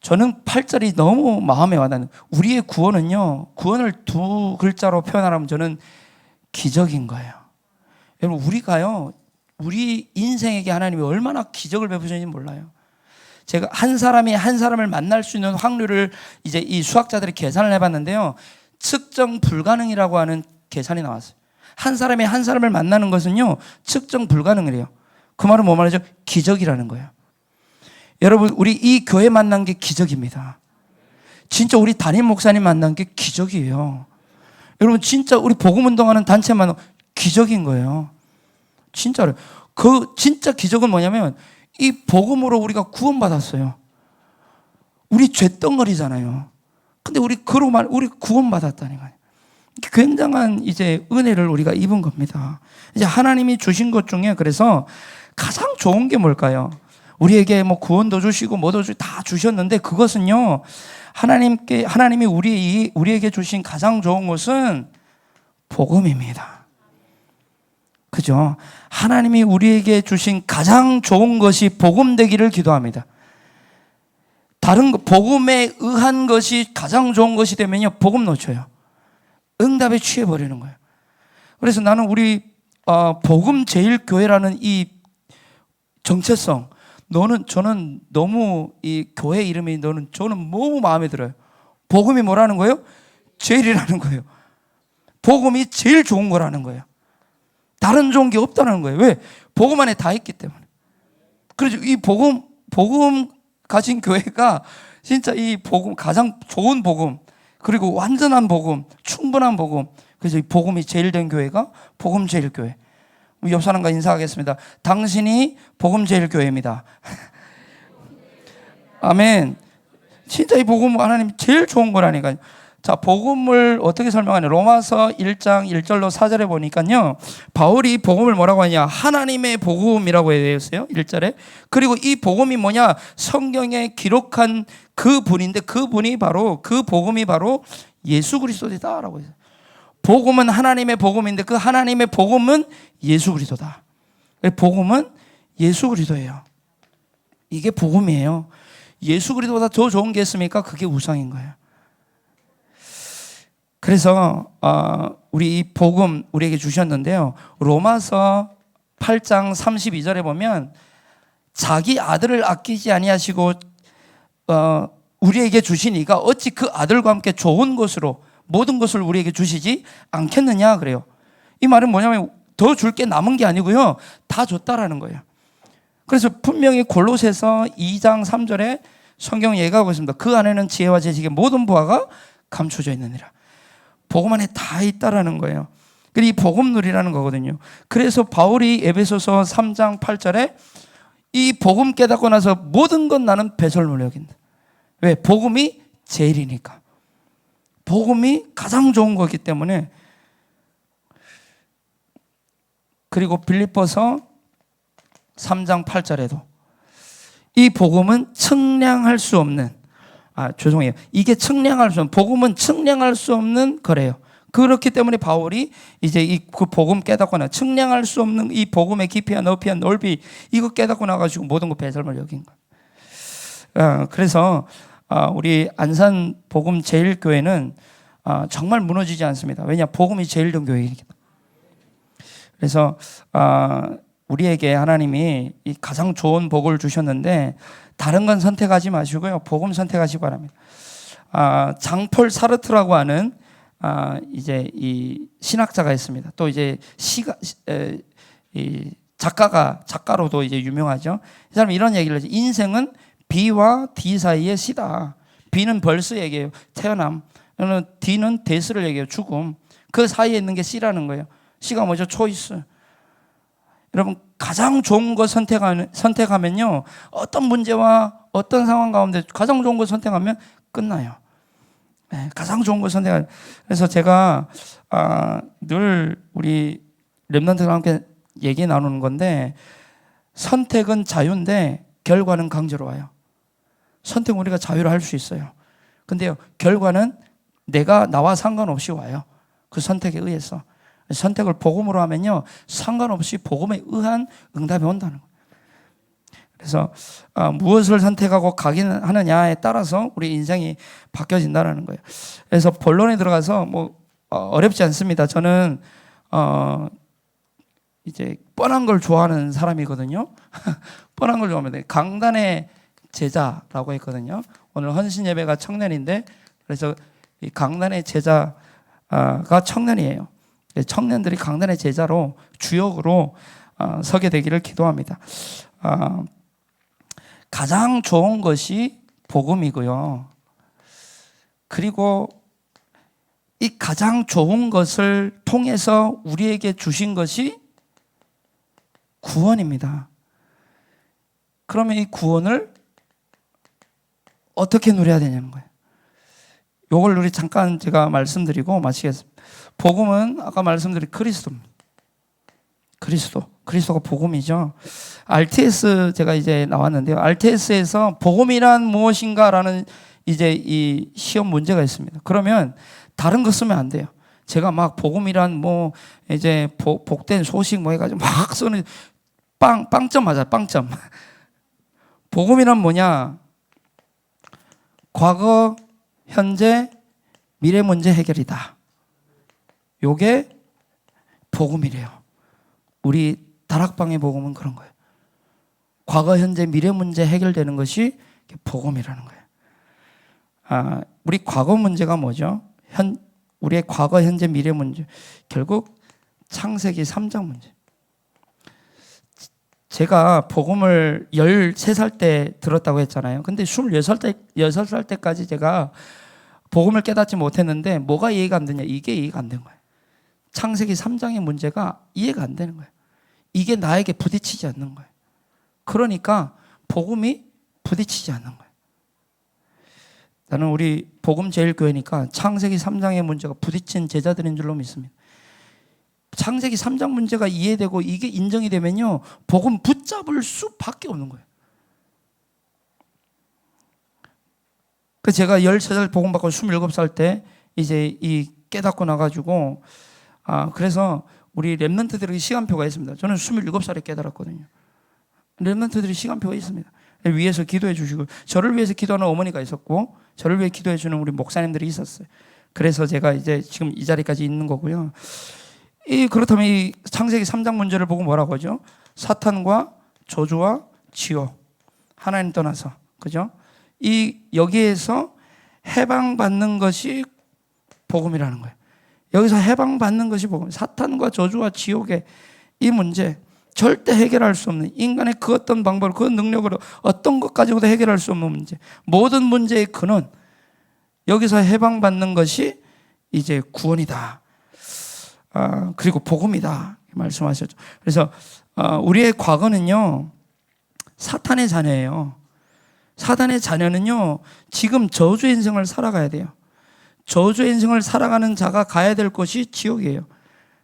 저는 8절이 너무 마음에 와닿는, 우리의 구원은요, 구원을 두 글자로 표현하라면 저는 기적인 거예요. 여러분, 우리가요 우리 인생에게 하나님이 얼마나 기적을 베푸시는지 몰라요. 제가 한 사람이 한 사람을 만날 수 있는 확률을 이제 이 수학자들이 계산을 해봤는데요, 측정 불가능이라고 하는 계산이 나왔어요. 한 사람이 한 사람을 만나는 것은요, 측정 불가능이래요. 그 말은 뭐 말이죠? 기적이라는 거예요. 여러분, 우리 이 교회 만난 게 기적입니다. 진짜 우리 담임 목사님 만난 게 기적이에요. 여러분, 진짜 우리 복음 운동하는 단체 만난 기적인 거예요. 진짜로. 그 진짜 기적은 뭐냐면 이 복음으로 우리가 구원받았어요. 우리 죄덩어리잖아요. 근데 우리 구원받았다니까요. 굉장한 이제 은혜를 우리가 입은 겁니다. 이제 하나님이 주신 것 중에 그래서 가장 좋은 게 뭘까요? 우리에게 뭐 구원도 주시고 뭐도 다 주셨는데 그것은요, 하나님이 우리에게 주신 가장 좋은 것은 복음입니다. 그죠? 하나님이 우리에게 주신 가장 좋은 것이 복음 되기를 기도합니다. 다른 복음에 의한 것이 가장 좋은 것이 되면요, 복음 놓쳐요. 응답에 취해버리는 거예요. 그래서 나는 우리 복음 제일교회라는 이 정체성, 저는 너무 이 교회 이름이 저는 너무 마음에 들어요. 복음이 뭐라는 거예요? 제일이라는 거예요. 복음이 제일 좋은 거라는 거예요. 다른 좋은 게 없다는 거예요. 왜? 복음 안에 다 있기 때문에. 그래서 이 복음 가진 교회가 진짜 이 복음, 가장 좋은 복음, 그리고 완전한 복음, 충분한 복음. 그래서 이 복음이 제일 된 교회가 복음 제일 교회. 옆 사람과 인사하겠습니다. 당신이 복음 제일 교회입니다. 아멘. 진짜 이 복음 하나님 제일 좋은 거라니까요. 자, 복음을 어떻게 설명하냐? 로마서 1장 1절로 4절에 보니까요, 바울이 복음을 뭐라고 하냐? 하나님의 복음이라고 했어요. 1절에. 그리고 이 복음이 뭐냐? 성경에 기록한 그 분인데 그 복음이 바로 예수 그리스도이다라고 했어요. 복음은 하나님의 복음인데 그 하나님의 복음은 예수 그리스도다. 복음은 예수 그리스도예요. 이게 복음이에요. 예수 그리스도보다 더 좋은 게 있습니까? 그게 우상인 거예요. 그래서 우리 이 복음 우리에게 주셨는데요, 로마서 8장 32절에 보면 자기 아들을 아끼지 아니하시고 우리에게 주시니까 어찌 그 아들과 함께 좋은 것으로 모든 것을 우리에게 주시지 않겠느냐 그래요. 이 말은 뭐냐면 더 줄 게 남은 게 아니고요, 다 줬다라는 거예요. 그래서 분명히 골로새서 2장 3절에 성경 얘기하고 있습니다. 그 안에는 지혜와 지식의 모든 부하가 감춰져 있느니라. 복음 안에 다 있다라는 거예요. 이 복음 누리라는 거거든요. 그래서 바울이 에베소서 3장 8절에 이 복음 깨닫고 나서 모든 건 나는 배설물로 여긴다. 왜? 복음이 제일이니까. 복음이 가장 좋은 거기 때문에. 그리고 빌립보서 3장 8절에도 이 복음은 측량할 수 없는, 죄송해요. 이게 측량할 수 없는, 복음은 측량할 수 없는 거래요. 그렇기 때문에 바울이 이제 그 복음 깨닫고 나, 측량할 수 없는 이 복음의 깊이와 높이와 넓이, 이거 깨닫고 나가지고 모든 거 배설물 여긴 거예요. 그래서 우리 안산 복음 제일교회는 정말 무너지지 않습니다. 왜냐? 복음이 제일 된 교회이기 때문에. 그래서 우리에게 하나님이 이 가장 좋은 복을 주셨는데 다른 건 선택하지 마시고요, 복음 선택하시기 바랍니다. 장폴 사르트라고 하는 이제 이 신학자가 있습니다. 또 이제 이 작가로도 이제 유명하죠. 이 사람이 이런 얘기를 하죠. 인생은 B와 D 사이의 C다. B는 벌스 얘기해요. 태어남. D는 데스를 얘기해요. 죽음. 그 사이에 있는 게 C라는 거예요. C가 뭐죠? 초이스. 여러분, 가장 좋은 거 선택하면요, 어떤 문제와 어떤 상황 가운데 가장 좋은 거 선택하면 끝나요. 네, 가장 좋은 거 선택하면. 그래서 제가 늘 우리 렘넌트랑 함께 얘기 나누는 건데, 선택은 자유인데 결과는 강제로 와요. 선택은 우리가 자유로 할 수 있어요. 근데요, 결과는 나와 상관없이 와요. 그 선택에 의해서. 선택을 복음으로 하면요, 상관없이 복음에 의한 응답이 온다는 거예요. 그래서 무엇을 선택하고 각인하느냐에 따라서 우리 인생이 바뀌어진다는 거예요. 그래서 본론에 들어가서 어렵지 않습니다. 저는 이제 뻔한 걸 좋아하는 사람이거든요. 뻔한 걸 좋아하면 돼. 강단의 제자라고 했거든요. 오늘 헌신 예배가 청년인데 그래서 이 강단의 제자가 청년이에요. 청년들이 강단의 제자로 주역으로 서게 되기를 기도합니다. 가장 좋은 것이 복음이고요. 그리고 이 가장 좋은 것을 통해서 우리에게 주신 것이 구원입니다. 그러면 이 구원을 어떻게 누려야 되냐는 거예요. 이걸 우리 잠깐 제가 말씀드리고 마치겠습니다. 복음은 아까 말씀드린 그리스도입니다. 그리스도가 복음이죠. RTS 제가 이제 나왔는데요. RTS에서 복음이란 무엇인가라는 이제 이 시험 문제가 있습니다. 그러면 다른 거 쓰면 안 돼요. 제가 막 복음이란 뭐 이제 복된 소식 뭐 해가지고 막 쓰는 빵점 맞아, 빵점. 복음이란 뭐냐? 과거, 현재, 미래 문제 해결이다. 요게 복음이래요. 우리 다락방의 복음은 그런 거예요. 과거, 현재, 미래 문제 해결되는 것이 복음이라는 거예요. 우리 과거 문제가 뭐죠? 우리의 과거, 현재, 미래 문제. 결국 창세기 3장 문제. 제가 복음을 13살 때 들었다고 했잖아요. 근데 26살 때까지 제가 복음을 깨닫지 못했는데 뭐가 이해가 안 되냐? 이게 이해가 안 된 거예요. 창세기 3장의 문제가 이해가 안 되는 거예요. 이게 나에게 부딪히지 않는 거예요. 그러니까 복음이 부딪히지 않는 거예요. 나는 우리 복음제일교회니까 창세기 3장의 문제가 부딪힌 제자들인 줄로 믿습니다. 창세기 3장 문제가 이해되고 이게 인정이 되면요, 복음 붙잡을 수밖에 없는 거예요. 그 제가 13살 복음 받고 27살 때 이제 이 깨닫고 나가지고 그래서 우리 랩런트들에게 시간표가 있습니다. 저는 27살에 깨달았거든요. 랩런트들이 시간표가 있습니다. 위에서 기도해 주시고, 저를 위해서 기도하는 어머니가 있었고, 저를 위해 기도해 주는 우리 목사님들이 있었어요. 그래서 제가 이제 지금 이 자리까지 있는 거고요. 그렇다면 이 창세기 3장 문제를 보고 뭐라고 하죠? 사탄과 저주와 지옥, 하나님 떠나서, 그죠? 여기에서 해방받는 것이 복음이라는 거예요. 여기서 해방받는 것이 복음. 사탄과 저주와 지옥의 이 문제, 절대 해결할 수 없는, 인간의 그 어떤 방법으로, 그 능력으로 어떤 것 가지고도 해결할 수 없는 문제, 모든 문제의 근원, 여기서 해방받는 것이 이제 구원이다. 그리고 복음이다 말씀하셨죠. 그래서 우리의 과거는요, 사탄의 자녀예요. 사탄의 자녀는요, 지금 저주의 인생을 살아가야 돼요. 저주의 인생을 살아가는 자가 가야 될 곳이 지옥이에요.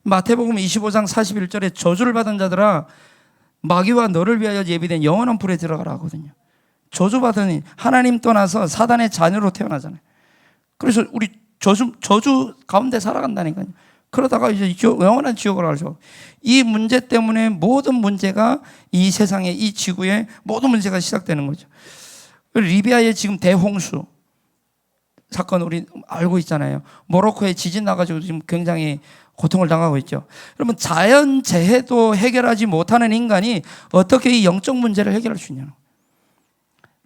마태복음 25장 41절에 저주를 받은 자들아, 마귀와 너를 위하여 예비된 영원한 불에 들어가라 하거든요. 저주받으니 하나님 떠나서 사단의 자녀로 태어나잖아요. 그래서 우리 저주 가운데 살아간다니까요. 그러다가 이제 영원한 지옥을 알죠. 이 문제 때문에 모든 문제가 이 세상에, 이 지구에 모든 문제가 시작되는 거죠. 리비아의 지금 대홍수 사건 우리 알고 있잖아요. 모로코에 지진 나가지고 지금 굉장히 고통을 당하고 있죠. 여러분, 자연재해도 해결하지 못하는 인간이 어떻게 이 영적 문제를 해결할 수 있냐고.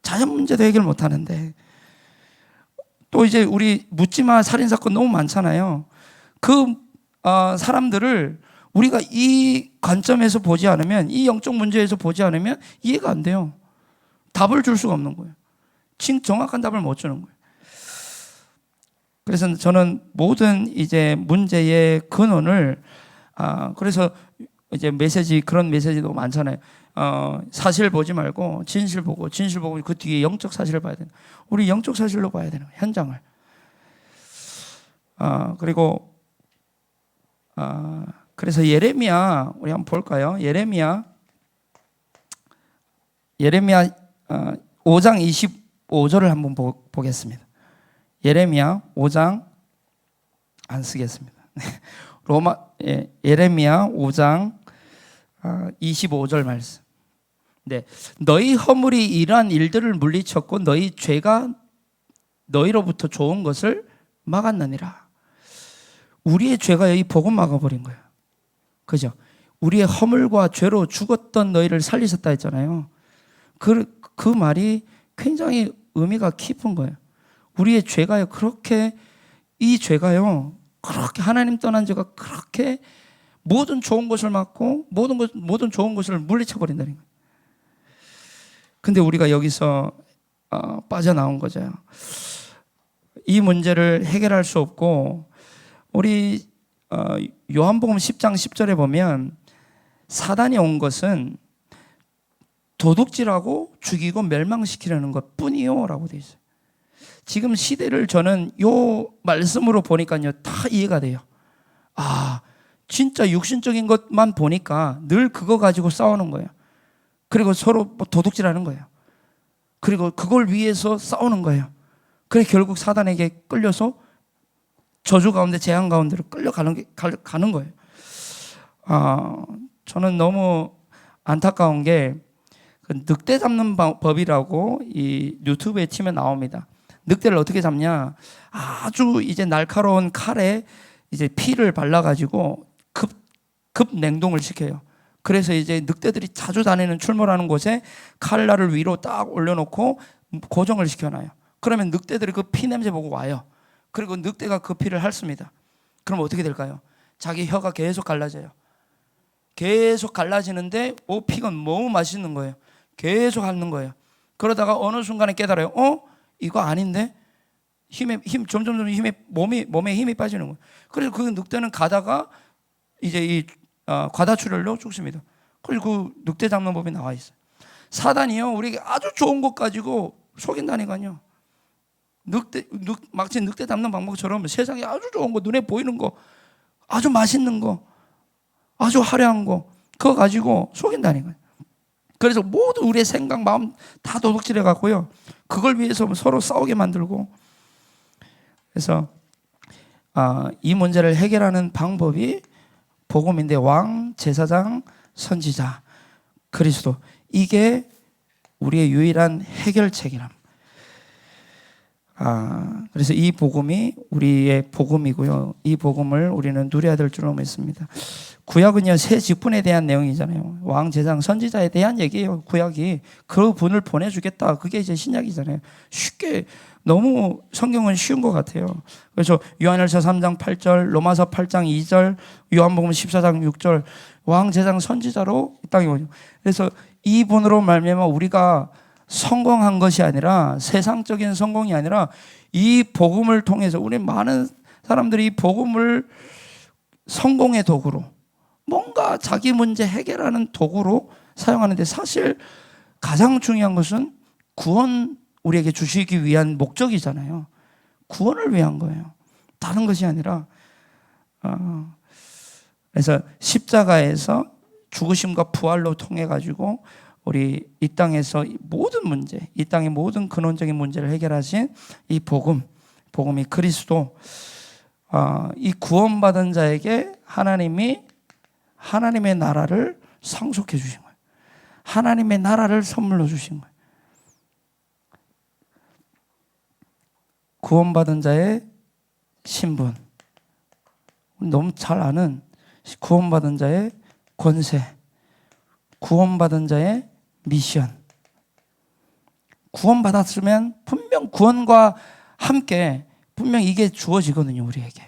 자연 문제도 해결 못하는데, 또 이제 우리 묻지마 살인사건 너무 많잖아요. 그 사람들을 우리가 이 관점에서 보지 않으면, 이 영적 문제에서 보지 않으면 이해가 안 돼요. 답을 줄 수가 없는 거예요. 정확한 답을 못 주는 거예요. 그래서 저는 모든 이제 문제의 근원을, 그래서 이제 그런 메시지도 많잖아요. 사실 보지 말고 진실 보고 그 뒤에 영적 사실을 봐야 되는, 우리 영적 사실로 봐야 되는 거예요, 현장을. 그리고 그래서 예레미야 우리 한번 볼까요? 예레미야 5장 25절을 한번 보겠습니다. 예레미야 5장 안 쓰겠습니다. 예레미야 5장 25절 말씀. 네, 너희 허물이 이러한 일들을 물리쳤고 너희 죄가 너희로부터 좋은 것을 막았느니라. 우리의 죄가 여기 복음 막아버린 거예요. 그죠? 우리의 허물과 죄로 죽었던 너희를 살리셨다 했잖아요. 그 말이 굉장히 의미가 깊은 거예요. 우리의 죄가요, 이 죄가요, 그렇게 하나님 떠난 죄가 그렇게 모든 좋은 것을 막고 모든 좋은 것을 물리쳐버린다는 거예요. 근데 우리가 여기서 빠져나온 거죠. 이 문제를 해결할 수 없고, 우리 요한복음 10장 10절에 보면 사단이 온 것은 도둑질하고 죽이고 멸망시키려는 것 뿐이요 라고 되어 있어요. 지금 시대를 저는 요 말씀으로 보니까요 다 이해가 돼요. 진짜 육신적인 것만 보니까 늘 그거 가지고 싸우는 거예요. 그리고 서로 도둑질하는 거예요. 그리고 그걸 위해서 싸우는 거예요. 그래 결국 사단에게 끌려서 저주 가운데 재앙 가운데로 가는 거예요. 저는 너무 안타까운 게 늑대 잡는 법이라고 이 유튜브에 치면 나옵니다. 늑대를 어떻게 잡냐? 아주 이제 날카로운 칼에 이제 피를 발라가지고 급 냉동을 시켜요. 그래서 이제 늑대들이 자주 다니는 출몰하는 곳에 칼날을 위로 딱 올려놓고 고정을 시켜놔요. 그러면 늑대들이 그 피 냄새 보고 와요. 그리고 늑대가 그 피를 핥습니다. 그럼 어떻게 될까요? 자기 혀가 계속 갈라져요. 계속 갈라지는데 피가 너무 맛있는 거예요. 계속 핥는 거예요. 그러다가 어느 순간에 깨달아요. 이거 아닌데? 점점 몸에 힘이 빠지는 거예요. 그래서 그 늑대는 가다가 이제 이 과다출혈로 죽습니다. 그리고 그 늑대 잡는 법이 나와 있어요. 사단이요, 우리에게 아주 좋은 것 가지고 속인다니까요. 마치 늑대 잡는 방법처럼 세상에 아주 좋은 거, 눈에 보이는 거, 아주 맛있는 거, 아주 화려한 거, 그거 가지고 속인다니까요. 그래서 모두 우리의 생각, 마음 다 도둑질해 갖고요, 그걸 위해서 서로 싸우게 만들고. 그래서 이 문제를 해결하는 방법이 복음인데, 왕, 제사장, 선지자, 그리스도, 이게 우리의 유일한 해결책이랍니다. 그래서 이 복음이 우리의 복음이고요, 이 복음을 우리는 누려야 될 줄로 믿습니다. 구약은요, 세 직분에 대한 내용이잖아요. 왕, 제사장, 선지자에 대한 얘기예요. 구약이 그 분을 보내주겠다, 그게 이제 신약이잖아요. 쉽게, 너무 성경은 쉬운 것 같아요. 그래서 요한일서 3장 8절, 로마서 8장 2절, 요한복음 14장 6절, 왕, 제사장, 선지자로 이 땅에 오죠. 그래서 이 분으로 말미암아 우리가 성공한 것이 아니라, 세상적인 성공이 아니라, 이 복음을 통해서 우리 많은 사람들이 이 복음을 성공의 도구로, 뭔가 자기 문제 해결하는 도구로 사용하는데, 사실 가장 중요한 것은 구원, 우리에게 주시기 위한 목적이잖아요. 구원을 위한 거예요. 다른 것이 아니라. 그래서 십자가에서 죽으심과 부활로 통해 가지고 우리 이 땅에서 모든 문제, 이 땅의 모든 근원적인 문제를 해결하신 이 복음이 그리스도, 이 구원받은 자에게 하나님이 하나님의 나라를 상속해 주신 거예요. 하나님의 나라를 선물로 주신 거예요. 구원받은 자의 신분, 너무 잘 아는 구원받은 자의 권세, 구원받은 자의 미션. 구원받았으면 분명 구원과 함께 분명 이게 주어지거든요. 우리에게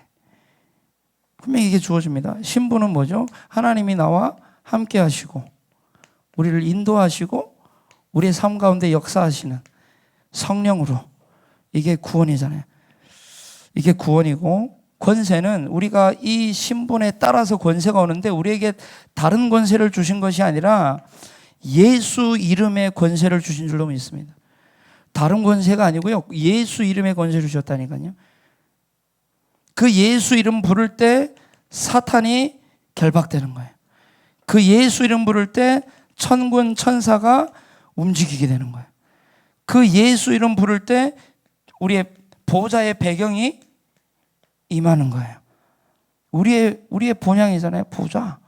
분명 이게 주어집니다. 신분은 뭐죠? 하나님이 나와 함께 하시고 우리를 인도하시고 우리의 삶 가운데 역사하시는 성령으로, 이게 구원이잖아요. 이게 구원이고, 권세는 우리가 이 신분에 따라서 권세가 오는데, 우리에게 다른 권세를 주신 것이 아니라 예수 이름의 권세를 주신 줄로 믿습니다. 다른 권세가 아니고요, 예수 이름의 권세를 주셨다니까요. 그 예수 이름 부를 때 사탄이 결박되는 거예요. 그 예수 이름 부를 때 천군 천사가 움직이게 되는 거예요. 그 예수 이름 부를 때 우리의 보좌의 배경이 임하는 거예요. 우리의 본향이잖아요. 보좌.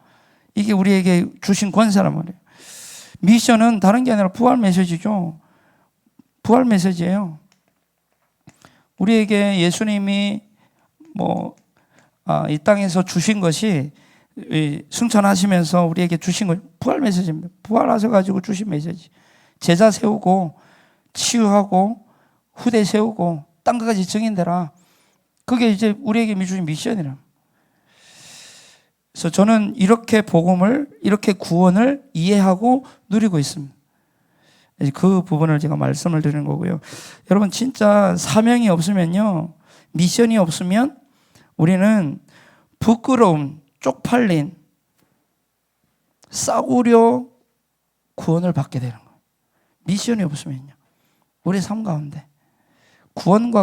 이게 우리에게 주신 권세란 말이에요. 미션은 다른 게 아니라 부활 메시지죠. 부활 메시지예요. 우리에게 예수님이 이 땅에서 주신 것이 승천하시면서 우리에게 주신 거 부활 메시지입니다. 부활하셔가지고 주신 메시지. 제자 세우고 치유하고 후대 세우고 땅끝까지 증인되라. 그게 이제 우리에게 주신 미션이라. 그래서 저는 이렇게 복음을, 이렇게 구원을 이해하고 누리고 있습니다. 그 부분을 제가 말씀을 드리는 거고요. 여러분, 진짜 사명이 없으면요, 미션이 없으면 우리는 부끄러움, 쪽팔린, 싸구려 구원을 받게 되는 거예요. 미션이 없으면요. 우리 삶 가운데.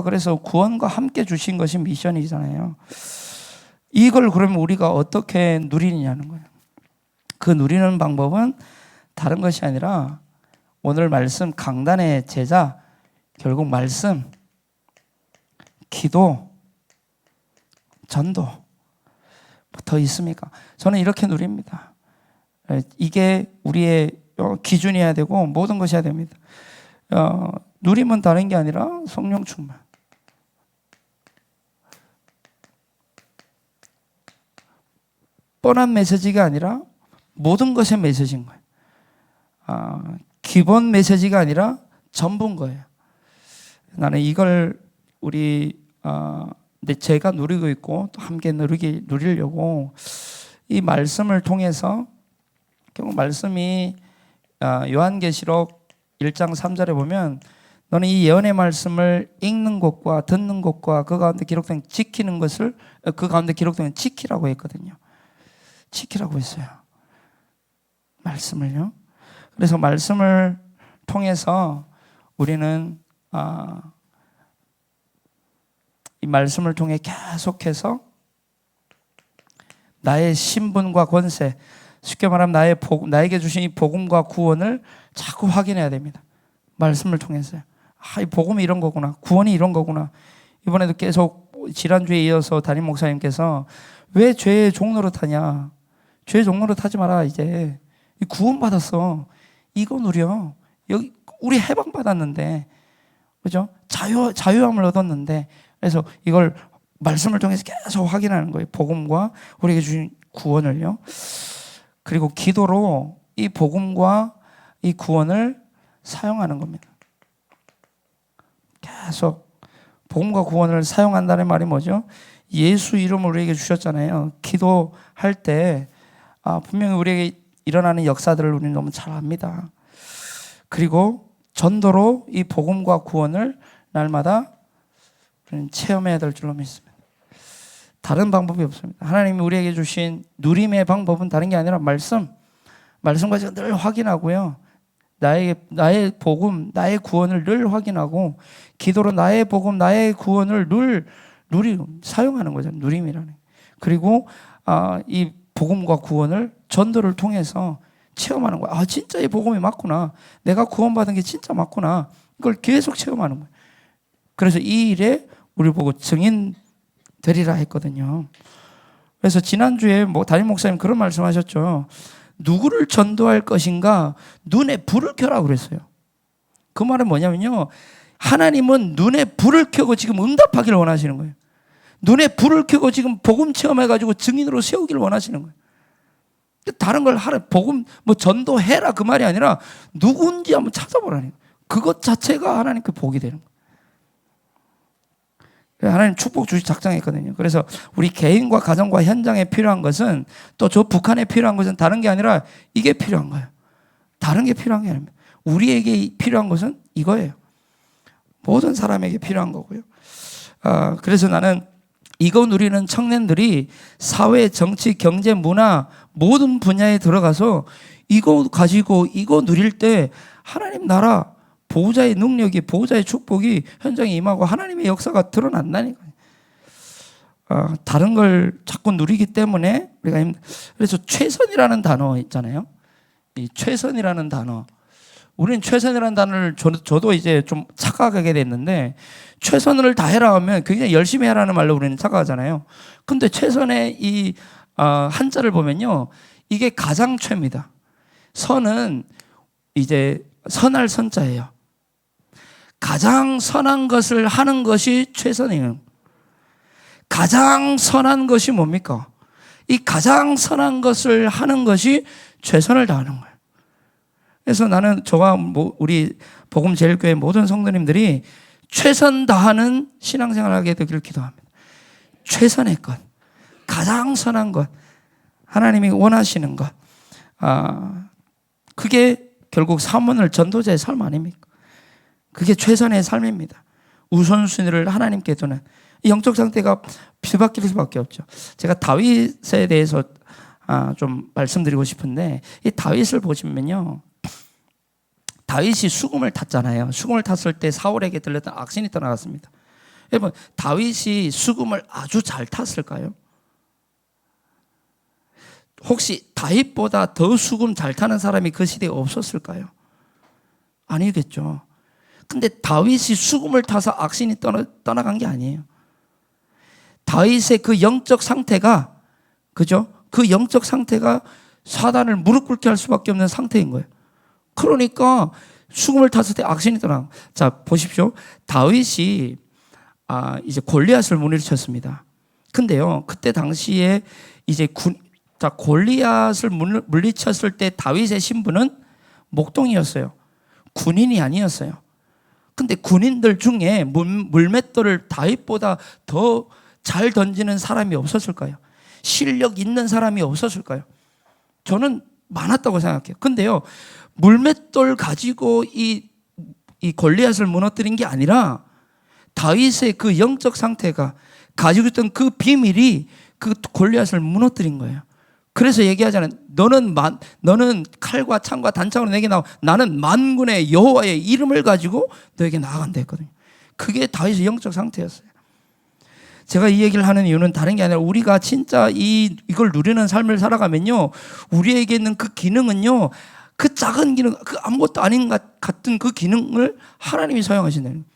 그래서 구원과 함께 주신 것이 미션이잖아요. 이걸 그러면 우리가 어떻게 누리느냐는 거예요. 그 누리는 방법은 다른 것이 아니라 오늘 말씀 강단의 제자, 결국 말씀, 기도, 전도, 더 있습니까? 저는 이렇게 누립니다. 이게 우리의 기준이어야 되고 모든 것이 해야 됩니다. 누림은 다른 게 아니라 성령 충만. 뻔한 메시지가 아니라 모든 것의 메시지인 거예요. 기본 메시지가 아니라 전부인 거예요. 나는 이걸 제가 누리고 있고 또 함께 누리려고 이 말씀을 통해서, 결국 말씀이 요한계시록 1장 3절에 보면 너는 이 예언의 말씀을 읽는 것과 듣는 것과 그 가운데 기록된 지키는 것을, 그 가운데 기록된 지키라고 했거든요. 지키라고 했어요. 말씀을요. 그래서 말씀을 통해서 우리는 이 말씀을 통해 계속해서 나의 신분과 권세, 쉽게 말하면 나에게 주신 이 복음과 구원을 자꾸 확인해야 됩니다. 말씀을 통해서요. 이 복음이 이런 거구나. 구원이 이런 거구나. 이번에도 계속 지난주에 이어서 담임 목사님께서 왜 죄의 종로로 타냐. 죄의 종로로 타지 마라. 이제 구원 받았어. 이거 누려. 여기 우리 해방 받았는데, 그죠? 자유함을 얻었는데, 그래서 이걸 말씀을 통해서 계속 확인하는 거예요. 복음과 우리에게 주신 구원을요. 그리고 기도로 이 복음과 이 구원을 사용하는 겁니다. 계속 복음과 구원을 사용한다는 말이 뭐죠? 예수 이름을 우리에게 주셨잖아요. 기도할 때 분명히 우리에게 일어나는 역사들을 우리는 너무 잘 압니다. 그리고 전도로 이 복음과 구원을 날마다 우리는 체험해야 될 줄로 믿습니다. 다른 방법이 없습니다. 하나님이 우리에게 주신 누림의 방법은 다른 게 아니라 말씀과 제가 늘 확인하고요. 나의 복음, 나의 구원을 늘 확인하고, 기도로 나의 복음, 나의 구원을 늘 사용하는 거죠. 누림이라는. 그리고 이 복음과 구원을 전도를 통해서 체험하는 거야. 진짜 이 복음이 맞구나. 내가 구원받은 게 진짜 맞구나. 이걸 계속 체험하는 거예요. 그래서 이 일에 우리 보고 증인 되리라 했거든요. 그래서 지난주에 담임 목사님 그런 말씀하셨죠. 누구를 전도할 것인가 눈에 불을 켜라고 그랬어요. 그 말은 뭐냐면요, 하나님은 눈에 불을 켜고 지금 응답하기를 원하시는 거예요. 눈에 불을 켜고 지금 복음 체험해가지고 증인으로 세우기를 원하시는 거예요. 다른 걸 복음 전도해라 그 말이 아니라 누군지 한번 찾아보라는 거예요. 그것 자체가 하나님께 복이 되는 거예요. 하나님 축복 주시 작정했거든요. 그래서 우리 개인과 가정과 현장에 필요한 것은, 또 저 북한에 필요한 것은 다른 게 아니라 이게 필요한 거예요. 다른 게 필요한 게 아닙니다. 우리에게 필요한 것은 이거예요. 모든 사람에게 필요한 거고요. 그래서 나는 이거 누리는 청년들이 사회, 정치, 경제, 문화 모든 분야에 들어가서 이거 가지고 이거 누릴 때 하나님 나라, 보호자의 능력이, 보호자의 축복이 현장에 임하고 하나님의 역사가 드러난다니까요. 다른 걸 자꾸 누리기 때문에 우리가 그래서 최선이라는 단어 있잖아요. 이 최선이라는 단어. 우리는 최선이라는 단어를 저도 이제 좀 착각하게 됐는데, 최선을 다해라 하면 굉장히 열심히 해라는 말로 우리는 착각하잖아요. 근데 최선의 이 한자를 보면요, 이게 가장 최입니다. 선은 이제 선할 선자예요. 가장 선한 것을 하는 것이 최선이에요. 가장 선한 것이 뭡니까? 이 가장 선한 것을 하는 것이 최선을 다하는 거예요. 그래서 나는 저와 우리 복음제일교회 모든 성도님들이 최선 다하는 신앙생활을 하게 되기를 기도합니다. 최선의 것, 가장 선한 것, 하나님이 원하시는 것, 그게 결국 사모늘 전도자의 삶 아닙니까? 그게 최선의 삶입니다. 우선순위를 하나님께 두는 영적 상태가 뒤바뀔 수밖에 없죠. 제가 다윗에 대해서 좀 말씀드리고 싶은데, 이 다윗을 보시면요, 다윗이 수금을 탔잖아요. 수금을 탔을 때 사울에게 들렸던 악신이 떠나갔습니다. 여러분, 다윗이 수금을 아주 잘 탔을까요? 혹시 다윗보다 더 수금 잘 타는 사람이 그 시대에 없었을까요? 아니겠죠. 근데 다윗이 수금을 타서 악신이 떠나간 게 아니에요. 다윗의 그 영적 상태가, 그죠? 그 영적 상태가 사단을 무릎 꿇게 할 수밖에 없는 상태인 거예요. 그러니까 수금을 탔을 때 악신이 떠나. 자, 보십시오. 다윗이 이제 골리앗을 물리쳤습니다. 근데요, 그때 당시에 이제 골리앗을 물리쳤을 때 다윗의 신분은 목동이었어요. 군인이 아니었어요. 근데 군인들 중에 물맷돌을 다윗보다 더 잘 던지는 사람이 없었을까요? 실력 있는 사람이 없었을까요? 저는 많았다고 생각해요. 근데요, 물맷돌 가지고 이 골리앗을 무너뜨린 게 아니라 다윗의 그 영적 상태가 가지고 있던 그 비밀이 그 골리앗을 무너뜨린 거예요. 그래서 얘기하잖아요. 너는 칼과 창과 단창으로 내게 나와. 나는 만군의 여호와의 이름을 가지고 너에게 나아간다 했거든요. 그게 다윗의 영적 상태였어요. 제가 이 얘기를 하는 이유는 다른 게 아니라 우리가 진짜 이걸 누리는 삶을 살아가면요, 우리에게 있는 그 기능은요, 그 작은 기능, 그 아무것도 아닌 것 같은 그 기능을 하나님이 사용하신다는 거예요.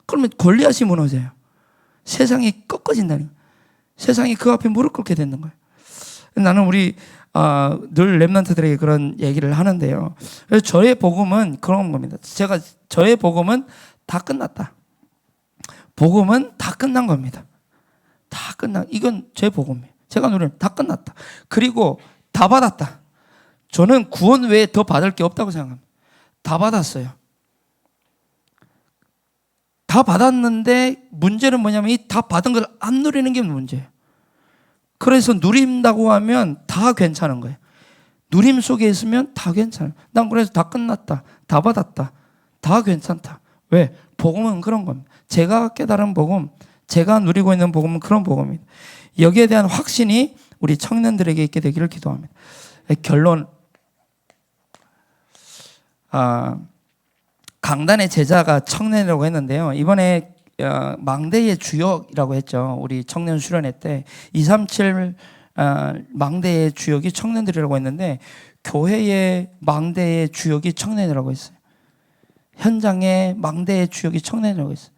그러면 골리앗이 무너져요. 세상이 꺾어진다는 거예요. 세상이 그 앞에 무릎 꿇게 되는 거예요. 나는 우리 늘 렘넌트들에게 그런 얘기를 하는데요. 그래서 저의 복음은 그런 겁니다. 저의 복음은 다 끝났다. 복음은 다 끝난 겁니다. 이건 제 복음이에요. 제가 누리는 다 끝났다. 그리고 다 받았다. 저는 구원 외에 더 받을 게 없다고 생각합니다. 다 받았어요. 다 받았는데 문제는 뭐냐면 이 다 받은 걸 안 누리는 게 문제예요. 그래서 누린다고 하면 다 괜찮은 거예요. 누림 속에 있으면 다 괜찮아요. 난 그래서 다 끝났다. 다 받았다. 다 괜찮다. 왜? 복음은 그런 겁니다. 제가 깨달은 복음, 제가 누리고 있는 복음은 그런 복음입니다. 여기에 대한 확신이 우리 청년들에게 있게 되기를 기도합니다. 결론, 강단의 제자가 청년이라고 했는데요. 이번에 망대의 주역이라고 했죠. 우리 청년 수련회 때 237 망대의 주역이 청년들이라고 했는데, 교회의 망대의 주역이 청년이라고 했어요. 현장의 망대의 주역이 청년이라고 했어요.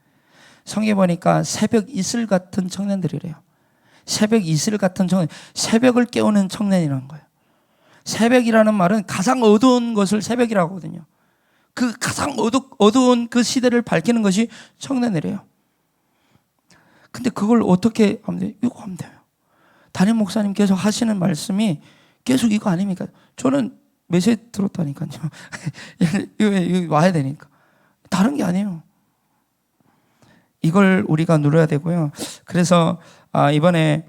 성에 보니까 새벽 이슬 같은 청년들이래요. 새벽 이슬 같은 청년, 새벽을 깨우는 청년이라는 거예요. 새벽이라는 말은 가장 어두운 것을 새벽이라고 하거든요. 그 가장 어두운 그 시대를 밝히는 것이 청년이래요. 근데 그걸 어떻게 하면 돼요? 이거 하면 돼요. 담임 목사님 계속 하시는 말씀이 계속 이거 아닙니까? 저는 메시지 들었다니까요. 이거 와야 되니까. 다른 게 아니에요. 이걸 우리가 누려야 되고요. 그래서 이번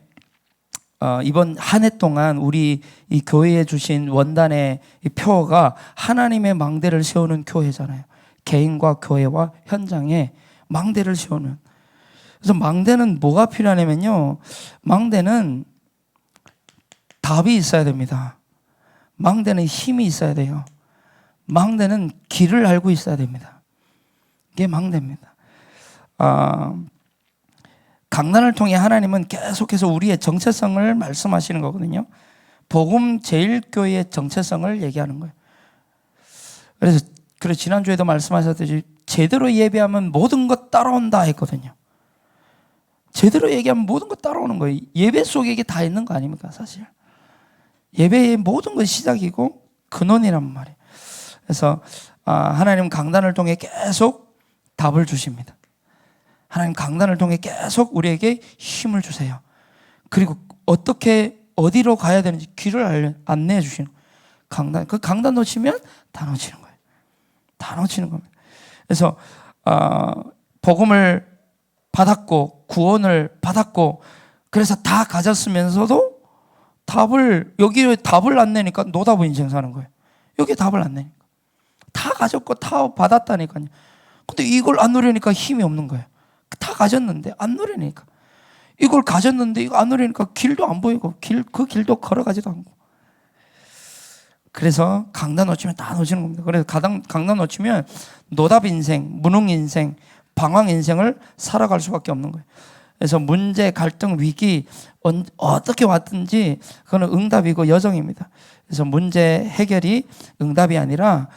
한 해 동안 우리 이 교회에 주신 원단의 이 표어가 하나님의 망대를 세우는 교회잖아요. 개인과 교회와 현장에 망대를 세우는. 그래서 망대는 뭐가 필요하냐면요, 망대는 답이 있어야 됩니다. 망대는 힘이 있어야 돼요. 망대는 길을 알고 있어야 됩니다. 이게 망대입니다. 강단을 통해 하나님은 계속해서 우리의 정체성을 말씀하시는 거거든요. 복음 제일교회의 정체성을 얘기하는 거예요. 그래서 지난주에도 말씀하셨듯이 제대로 예배하면 모든 것 따라온다 했거든요. 제대로 얘기하면 모든 것 따라오는 거예요. 예배 속에 이게 다 있는 거 아닙니까, 사실. 예배의 모든 건 시작이고 근원이란 말이에요. 그래서 하나님 강단을 통해 계속 답을 주십니다. 하나님 강단을 통해 계속 우리에게 힘을 주세요. 그리고 어떻게 어디로 가야 되는지 길을 안내해 주시는 거예요. 강단. 그 강단 놓치면 다 놓치는 거예요. 다 놓치는 겁니다. 그래서 복음을 받았고 구원을 받았고 그래서 다 가졌으면서도 여기에 답을 안 내니까 노답 인생 사는 거예요. 여기에 답을 안 내니까. 다 가졌고 다 받았다니까요. 근데 이걸 안 누리니까 힘이 없는 거예요. 다 가졌는데 안 누리니까. 이걸 가졌는데 이거 안 누리니까 길도 안 보이고 그 길도 걸어가지도 않고. 그래서 강단 놓치면 다 놓치는 겁니다. 그래서 강단 놓치면 노답 인생, 무능 인생, 방황 인생을 살아갈 수밖에 없는 거예요. 그래서 문제, 갈등, 위기 어떻게 왔든지 그거는 응답이고 여정입니다. 그래서 문제 해결이 응답이 아니라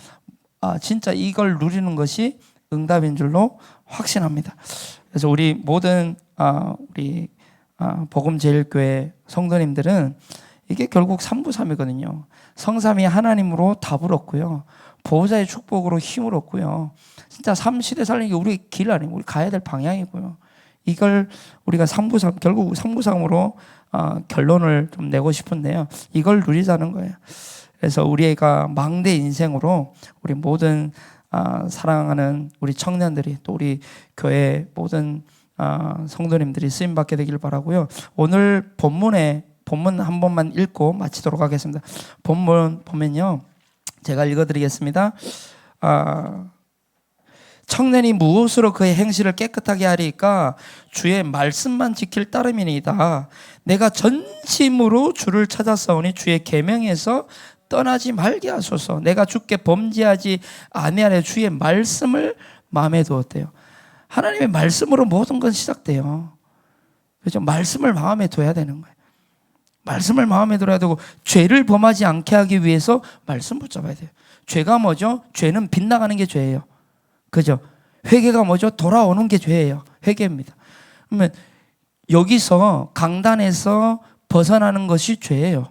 진짜 이걸 누리는 것이 응답인 줄로 확신합니다. 그래서 우리 모든 우리 복음제일교회 성도님들은 이게 결국 393이거든요. 성삼위 하나님으로 답을 얻고요. 보호자의 축복으로 힘을 얻고요. 진짜 삶시대 살리는 게 우리 길 아니고 우리 가야 될 방향이고요. 이걸 우리가 393 결국 393으로 결론을 좀 내고 싶은데요. 이걸 누리자는 거예요. 그래서 우리가 망대 인생으로 우리 모든 사랑하는 우리 청년들이 또 우리 교회 모든 성도님들이 쓰임받게 되길 바라고요. 오늘 본문 한 번만 읽고 마치도록 하겠습니다. 본문 보면요. 제가 읽어드리겠습니다. 청년이 무엇으로 그의 행실을 깨끗하게 하리까 주의 말씀만 지킬 따름이니이다. 내가 전심으로 주를 찾았사오니 주의 계명에서 떠나지 말게 하소서. 내가 주께 범죄하지 아니하려 주의 말씀을 마음에 두었대요. 하나님의 말씀으로 모든 건 시작돼요. 그렇죠? 말씀을 마음에 둬야 되는 거예요. 말씀을 마음에 들어야 되고 죄를 범하지 않게 하기 위해서 말씀 붙잡아야 돼요. 죄가 뭐죠? 죄는 빗나가는 게 죄예요. 그죠? 회개가 뭐죠? 돌아오는 게 죄예요. 회개입니다. 그러면 여기서 강단에서 벗어나는 것이 죄예요.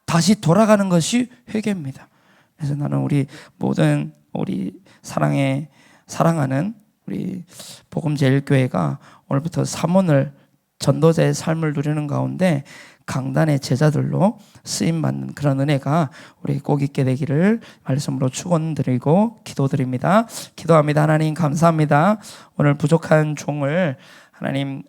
다시 돌아가는 것이 회개입니다. 그래서 나는 우리 모든 우리 사랑하는 우리 복음제일교회가 오늘부터 삼원을 전도자의 삶을 누리는 가운데 강단의 제자들로 쓰임받는 그런 은혜가 우리 꼭 있게 되기를 말씀으로 축원드리고 기도드립니다. 기도합니다. 하나님 감사합니다. 오늘 부족한 종을 하나님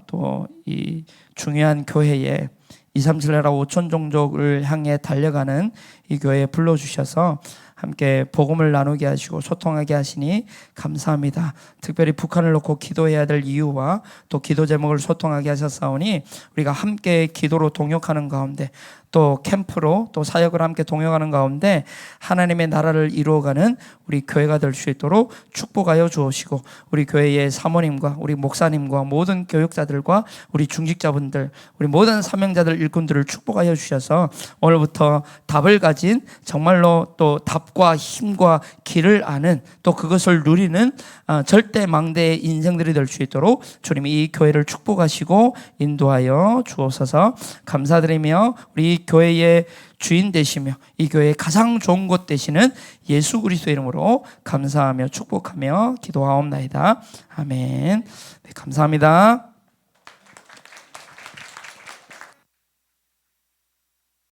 또 이 중요한 교회에 237 나라 5천 종족을 향해 달려가는 이 교회에 불러주셔서 함께 복음을 나누게 하시고 소통하게 하시니 감사합니다. 특별히 북한을 놓고 기도해야 될 이유와 또 기도 제목을 소통하게 하셨사오니 우리가 함께 기도로 동역하는 가운데 또 캠프로 또 사역을 함께 동역하는 가운데 하나님의 나라를 이루어가는 우리 교회가 될 수 있도록 축복하여 주옵시고 우리 교회의 사모님과 우리 목사님과 모든 교육자들과 우리 중직자분들 우리 모든 사명자들 일꾼들을 축복하여 주셔서 오늘부터 답을 가진 정말로 또 답과 힘과 길을 아는 또 그것을 누리는 절대 망대의 인생들이 될 수 있도록 주님이 이 교회를 축복하시고 인도하여 주옵소서. 감사드리며 우리 교회의 주인 되시며 이 교회의 가장 좋은 곳 되시는 예수 그리스도 이름으로 감사하며 축복하며 기도하옵나이다. 아멘. 네, 감사합니다.